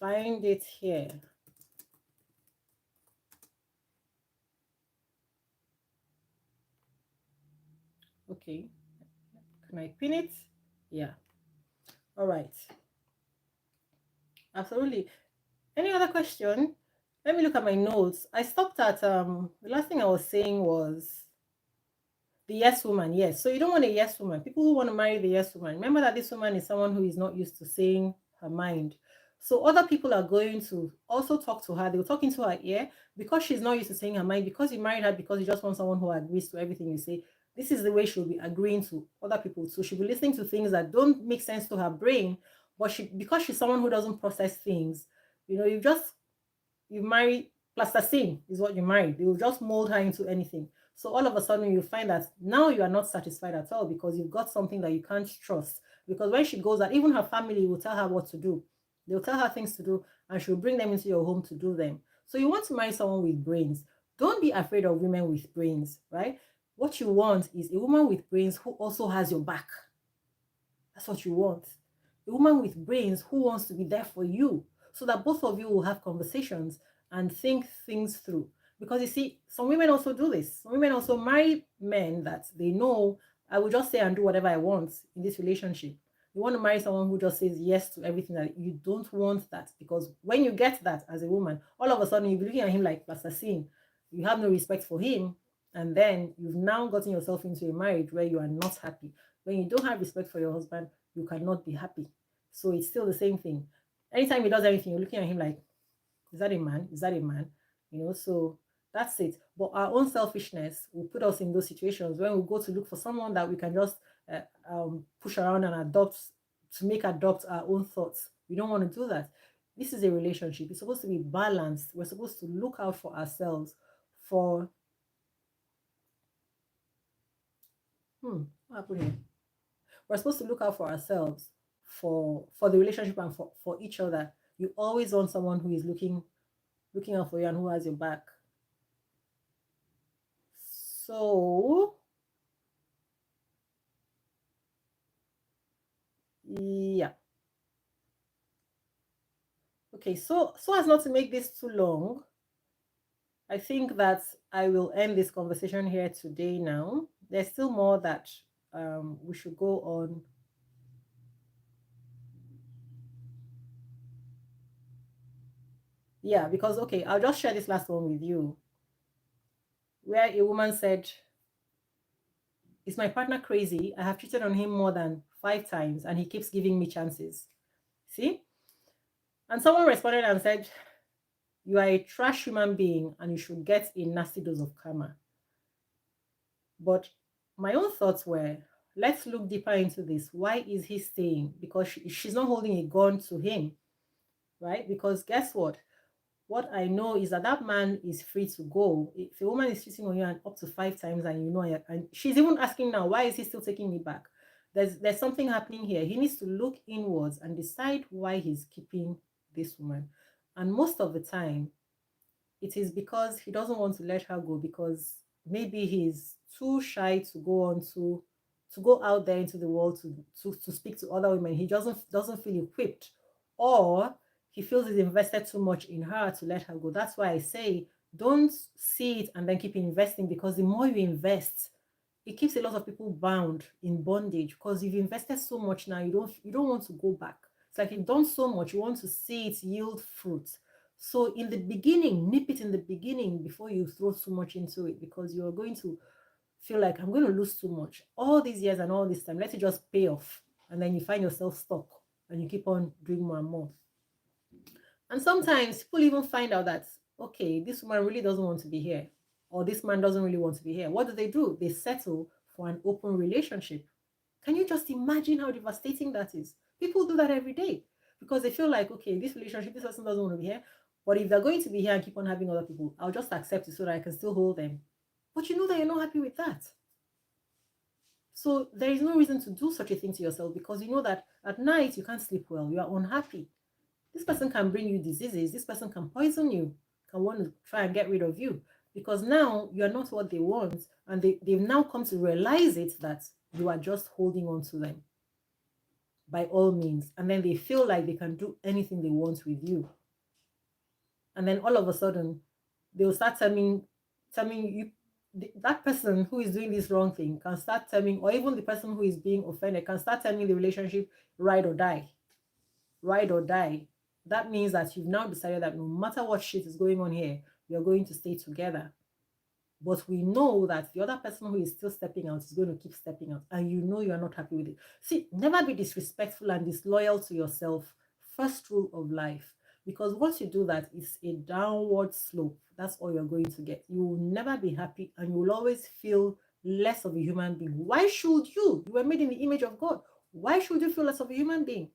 Find it here. Okay. Can I pin it? Yeah. All right. Absolutely. Any other question? Let me look at my notes. I stopped at the last thing I was saying was the yes woman. Yes. So you don't want a yes woman. People who want to marry the yes woman, remember that this woman is someone who is not used to saying her mind. So other people are going to also talk to her. They'll talk into her ear because she's not used to saying her mind, because you married her because you just want someone who agrees to everything you say. This is the way she'll be agreeing to other people. So she'll be listening to things that don't make sense to her brain, but because she's someone who doesn't process things, you marry plasticine is what you marry. They will just mold her into anything. So all of a sudden you find that now you are not satisfied at all, because you've got something that you can't trust. Because when she goes out, even her family will tell her what to do. They'll tell her things to do, and she'll bring them into your home to do them. So you want to marry someone with brains. Don't be afraid of women with brains, right? What you want is a woman with brains who also has your back. That's what you want. A woman with brains who wants to be there for you, so that both of you will have conversations and think things through. Because you see, some women also do this. Some women also marry men that they know, I will just say and do whatever I want in this relationship. You want to marry someone who just says yes to everything. That you don't want that, because when you get that as a woman, all of a sudden you'll be looking at him like plasticine. You have no respect for him, and then you've now gotten yourself into a marriage where you are not happy. When you don't have respect for your husband, you cannot be happy. So it's still the same thing. Anytime he does anything, you're looking at him like, is that a man? Is that a man? So that's it. But our own selfishness will put us in those situations when we go to look for someone that we can just push around and adopt our own thoughts. We don't want to do that. This is a relationship. It's supposed to be balanced. We're supposed to look out for ourselves. What happened here? We're supposed to look out for ourselves, for the relationship, and for each other. You always want someone who is looking out for you and who has your back. So yeah. Okay, so as not to make this too long, I think that I will end this conversation here today now. There's still more that we should go on. Yeah, because, okay, I'll just share this last one with you, where a woman said, is my partner crazy? I have cheated on him more than 5 times and he keeps giving me chances. See? And someone responded and said, you are a trash human being and you should get a nasty dose of karma. But My own thoughts were, let's look deeper into this. Why is he staying? Because she's not holding a gun to him, right? Because guess what? What I know is that that man is free to go. If a woman is cheating on you and up to 5 times, and you know, and she's even asking now, why is he still taking me back? There's something happening here. He needs to look inwards and decide why he's keeping this woman. And most of the time, it is because he doesn't want to let her go, because maybe he's too shy to go on to go out there into the world to speak to other women. He doesn't feel equipped, or he feels he's invested too much in her to let her go. That's why I say, don't see it and then keep investing, because the more you invest, it keeps a lot of people bound in bondage, because you've invested so much now, you don't want to go back. It's like you've done so much, you want to see it yield fruit. So in the beginning, nip it in the beginning before you throw too much into it, because you're going to feel like, I'm going to lose too much all these years and all this time, let it just pay off. And then you find yourself stuck and you keep on doing more and more. And sometimes people even find out that, okay, this woman really doesn't want to be here, or this man doesn't really want to be here. What do? They settle for an open relationship. Can you just imagine how devastating that is? People do that every day because they feel like, okay, this relationship, this person doesn't want to be here. But if they're going to be here and keep on having other people, I'll just accept it so that I can still hold them. But you know that you're not happy with that. So there is no reason to do such a thing to yourself, because you know that at night you can't sleep well, you are unhappy. This person can bring you diseases, this person can poison you, can want to try and get rid of you, because now you're not what they want, and they've now come to realize it, that you are just holding on to them by all means, and then they feel like they can do anything they want with you. And then all of a sudden they'll start telling you, that person who is doing this wrong thing can start telling, or even the person who is being offended can start telling the relationship, ride or die, ride or die. That means that you've now decided that no matter what shit is going on here, you're going to stay together. But we know that the other person who is still stepping out is going to keep stepping out, and you know you're not happy with it. See, never be disrespectful and disloyal to yourself. First rule of life. Because once you do that, it's a downward slope. That's all you're going to get. You will never be happy, and you will always feel less of a human being. Why should you? You were made in the image of God. Why should you feel less of a human being?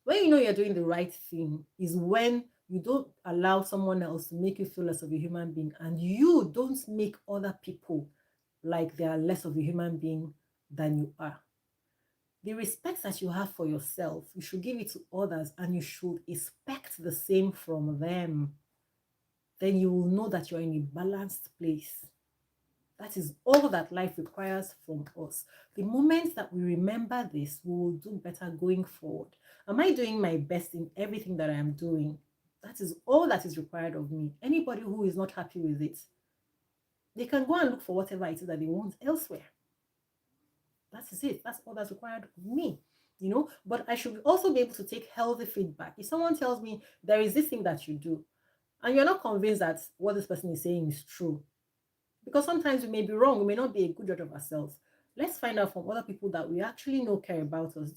When you know you're doing the right thing is when you don't allow someone else to make you feel less of a human being, and you don't make other people like they are less of a human being than you are. The respect that you have for yourself, you should give it to others, and you should expect the same from them. Then you will know that you're in a balanced place. That is all that life requires from us. The moment that we remember this, we will do better going forward. Am I doing my best in everything that I am doing? That is all that is required of me. Anybody who is not happy with it, they can go and look for whatever it is that they want elsewhere. That is it. That's all that's required of me. But I should also be able to take healthy feedback. If someone tells me there is this thing that you do, and you're not convinced that what this person is saying is true, because sometimes we may be wrong, we may not be a good judge of ourselves. Let's find out from other people that we actually know care about us.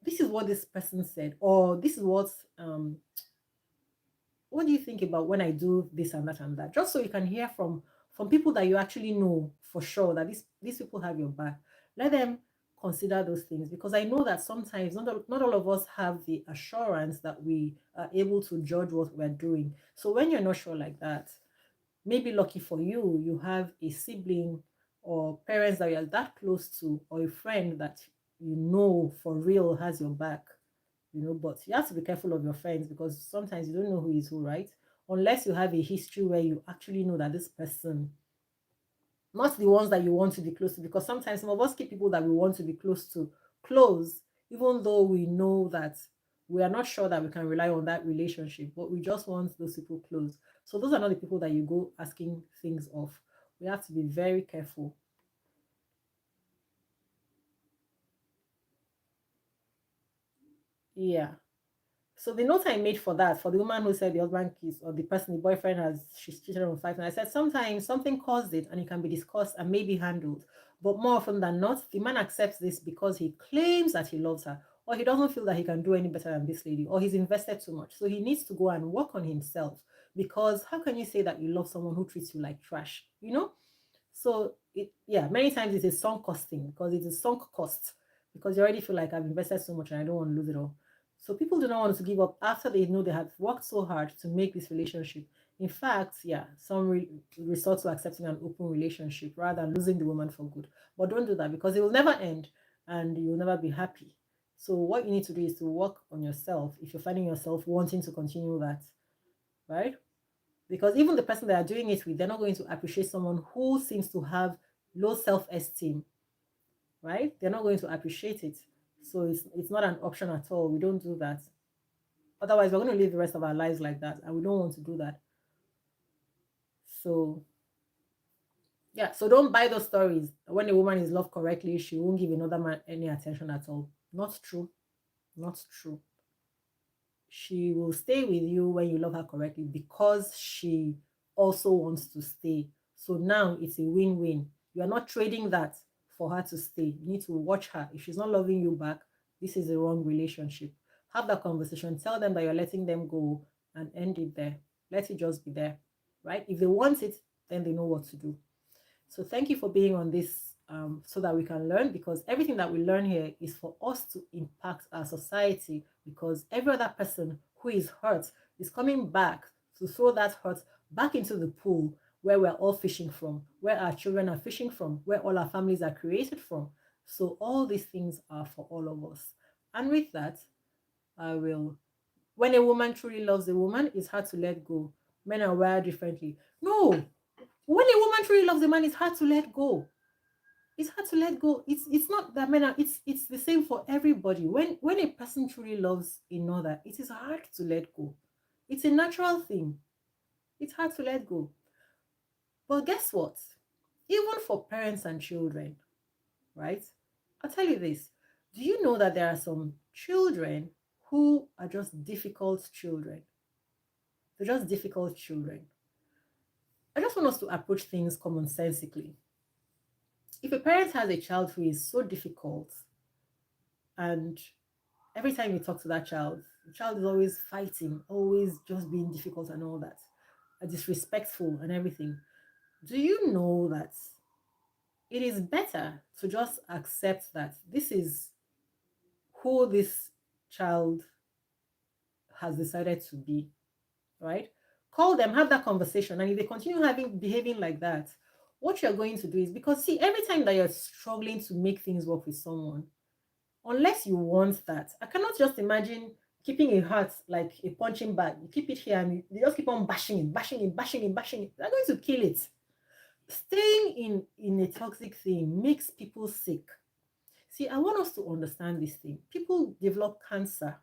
This is what this person said, or this is what do you think about when I do this and that and that? Just so you can hear from people that you actually know for sure that these people have your back. Let them consider those things, because I know that sometimes not all of us have the assurance that we are able to judge what we're doing. So when you're not sure like that, maybe lucky for you, you have a sibling or parents that you're that close to, or a friend that you know for real has your back. But you have to be careful of your friends, because sometimes you don't know who is who, right? Unless you have a history where you actually know that this person, not the ones that you want to be close to, because sometimes some of us keep people that we want to be close to close, even though we know that we are not sure that we can rely on that relationship, but we just want those people close. So those are not the people that you go asking things of. We have to be very careful. Yeah. So the note I made for that, for the woman who said the husband kissed, or the person, the boyfriend she's cheated on 5 times, I said sometimes something caused it and it can be discussed and maybe handled. But more often than not, the man accepts this because he claims that he loves her, or he doesn't feel that he can do any better than this lady, or he's invested too much. So he needs to go and work on himself, because how can you say that you love someone who treats you like trash? You know? So yeah, many times it's a sunk cost thing, because it's a sunk cost, because you already feel like I've invested so much and I don't want to lose it all. So people do not want to give up after they know they have worked so hard to make this relationship. In fact, yeah, some resort to accepting an open relationship rather than losing the woman for good. But don't do that, because it will never end and you will never be happy. So what you need to do is to work on yourself if you're finding yourself wanting to continue that, right? Because even the person they are doing it with, they're not going to appreciate someone who seems to have low self-esteem, right? They're not going to appreciate it. So it's not an option at all. We don't do that. Otherwise, we're going to live the rest of our lives like that, and we don't want to do that. So yeah, so don't buy those stories. When a woman is loved correctly, she won't give another man any attention at all. Not true. Not true. She will stay with you when you love her correctly, because she also wants to stay. So now it's a win-win. You are not trading that for her to stay. You need to watch her. If she's not loving you back, this is a wrong relationship. Have that conversation. Tell them that you're letting them go and end it there. Let it just be there, right? If they want it, then they know what to do. So thank you for being on this, so that we can learn, because everything that we learn here is for us to impact our society, because every other person who is hurt is coming back to throw that hurt back into the pool where we're all fishing from, where our children are fishing from, where all our families are created from. So all these things are for all of us. And with that, I will. When a woman truly loves a woman, it's hard to let go. Men are wired differently. No, when a woman truly loves a man, it's hard to let go. It's hard to let go. It's not that men are, it's the same for everybody. When a person truly loves another, it is hard to let go. It's a natural thing. It's hard to let go. But guess what? Even for parents and children, right? I'll tell you this. Do you know that there are some children who are just difficult children? They're just difficult children. I just want us to approach things commonsensically. If a parent has a child who is so difficult, and every time you talk to that child, the child is always fighting, always just being difficult and all that, disrespectful and everything, do you know that it is better to just accept that this is who this child has decided to be, right? Call them, have that conversation, and if they continue behaving like that, what you're going to do is, because see, every time that you're struggling to make things work with someone, unless you want that, I cannot just imagine keeping a heart like a punching bag. You keep it here and you just keep on bashing it, bashing it, bashing it, bashing it. They're going to kill it. Staying in a toxic thing makes people sick. See, I want us to understand this thing. People develop cancer.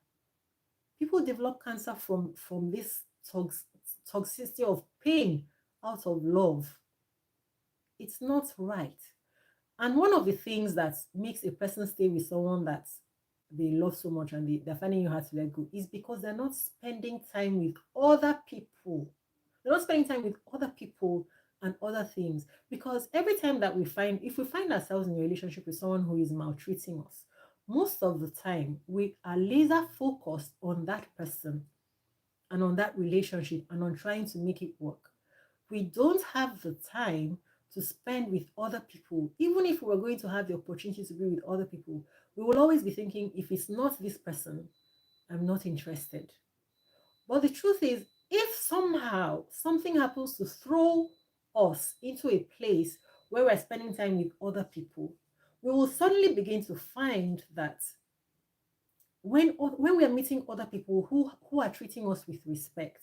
People develop cancer from this toxicity of pain out of love. It's not right. And one of the things that makes a person stay with someone that they love so much and they're finding you hard to let go is because they're not spending time with other people. They're not spending time with other people and other things. Because every time that if we find ourselves in a relationship with someone who is maltreating us, most of the time we are laser focused on that person and on that relationship and on trying to make it work. We don't have the time to spend with other people. Even if we were going to have the opportunity to be with other people, we will always be thinking, if it's not this person, I'm not interested. But the truth is, if somehow something happens to throw us into a place where we're spending time with other people, we will suddenly begin to find that when we are meeting other people who are treating us with respect,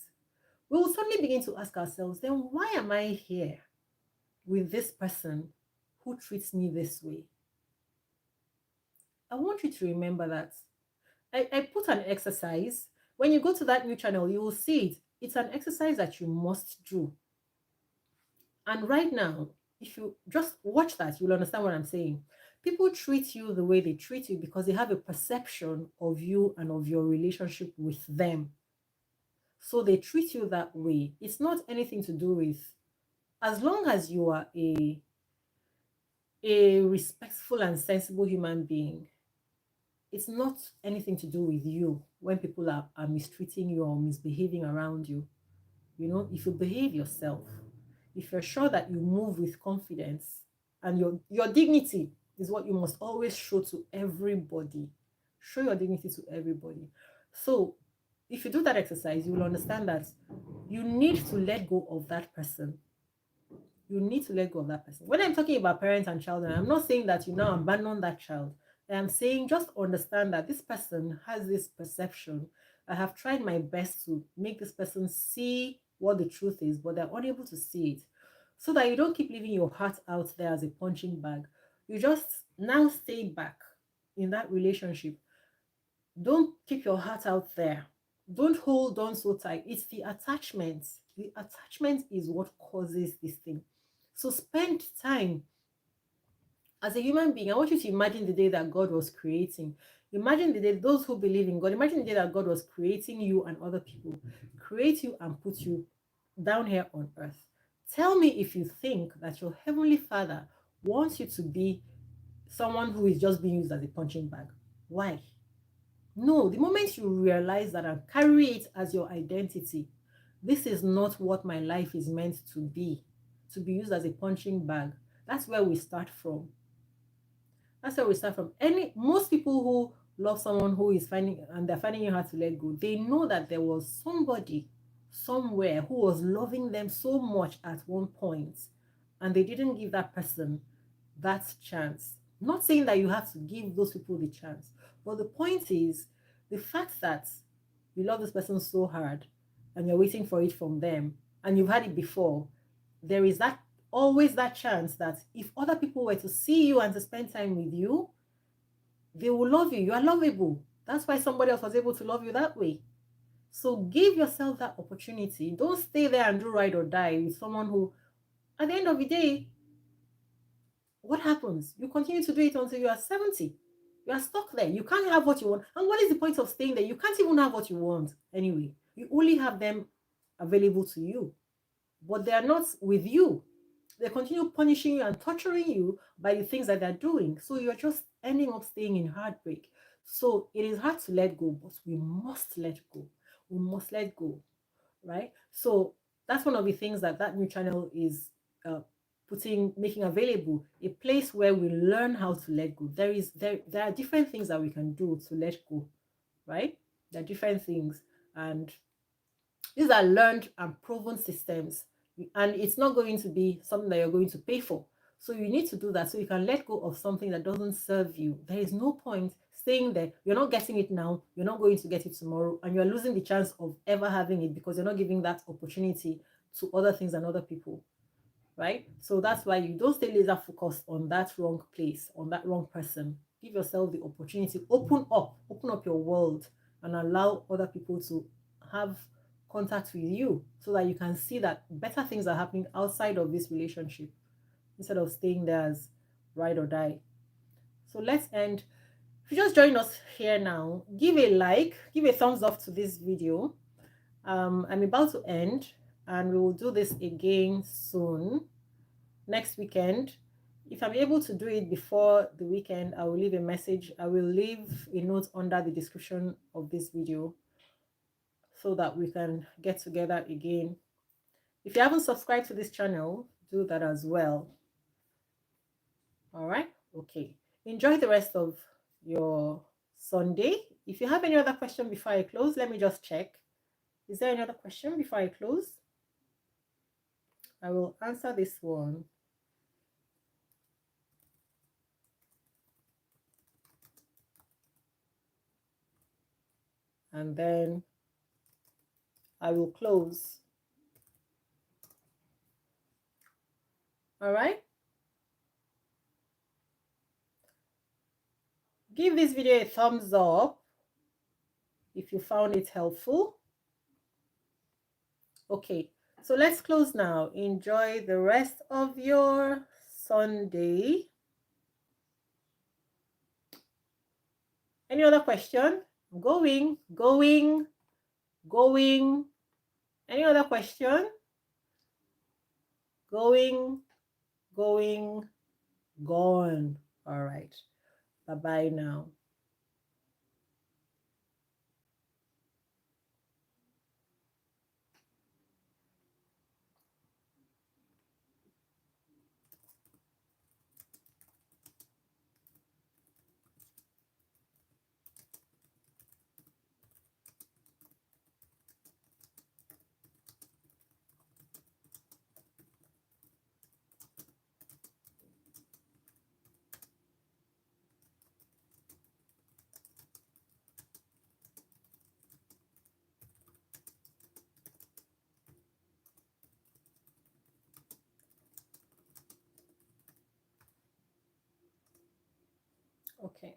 we will suddenly begin to ask ourselves, then why am I here with this person who treats me this way? I want you to remember that. I put an exercise. When you go to that new channel, you will see it. It's an exercise that you must do. And right now, if you just watch that, you'll understand what I'm saying. People treat you the way they treat you because they have a perception of you and of your relationship with them. So they treat you that way. It's not anything to do with, as long as you are a respectful and sensible human being, it's not anything to do with you when people are mistreating you or misbehaving around you. If you behave yourself, if you're sure that you move with confidence, and your dignity is what you must always show to everybody. Show your dignity to everybody. So if you do that exercise, you will understand that you need to let go of that person. You need to let go of that person. When I'm talking about parents and children, I'm not saying that you now abandon that child. I'm saying just understand that this person has this perception. I have tried my best to make this person see what the truth is, but they're unable to see it. So that you don't keep leaving your heart out there as a punching bag. You just now stay back in that relationship. Don't keep your heart out there. Don't hold on so tight. It's the attachment. The attachment is what causes this thing. So spend time. As a human being, I want you to imagine the day that God was creating. Imagine the day, those who believe in God, imagine the day that God was creating you and other people, create you and put you down here on earth. Tell me if you think that your Heavenly Father wants you to be someone who is just being used as a punching bag. Why? No, the moment you realize that and carry it as your identity, this is not what my life is meant to be used as a punching bag. That's where we start from. That's where we start from. Most people who love someone who is finding and they're finding it hard to let go, they know that there was somebody somewhere who was loving them so much at one point, and they didn't give that person that chance. Not saying that you have to give those people the chance, but the point is the fact that you love this person so hard and you're waiting for it from them, and you've had it before. There is that always that chance that if other people were to see you and to spend time with you, they will love you. You are lovable. That's why somebody else was able to love you that way. So give yourself that opportunity. Don't stay there and do ride or die with someone who, at the end of the day, what happens? You continue to do it until you are 70. You are stuck there. You can't have what you want. And what is the point of staying there? You can't even have what you want anyway. You only have them available to you, but they are not with you. They continue punishing you and torturing you by the things that they're doing. So you're just ending up staying in heartbreak. So it is hard to let go, but we must let go. We must let go, right? So that's one of the things that new channel is uh, making available, a place where we learn how to let go. There are different things that we can do to let go, right? There are different things, and these are learned and proven systems, and it's not going to be something that you're going to pay for. So you need to do that so you can let go of something that doesn't serve you. There is no point staying there. You're not getting it now, you're not going to get it tomorrow, and you're losing the chance of ever having it because you're not giving that opportunity to other things and other people, right? So that's why you don't stay laser focused on that wrong place, on that wrong person. Give yourself the opportunity, open up your world, and allow other people to have contact with you so that you can see that better things are happening outside of this relationship instead of staying there as ride or die. So let's end. If you just joined us here now, give a like, give a thumbs up to this video. I'm about to end, and we will do this again soon, next weekend. If I'm able to do it before the weekend, I will leave a message. I will leave a note under the description of this video so that we can get together again. If you haven't subscribed to this channel, do that as well. All right? Okay. Enjoy the rest of your Sunday. If you have any other question before I close, let me just check. Is there any other question before I close? I will answer this one. And then I will close. All right? Give this video a thumbs up if you found it helpful. Okay, so let's close now. Enjoy the rest of your Sunday. Any other question? Going. Any other question? Going, gone. All right. Bye-bye now. Okay.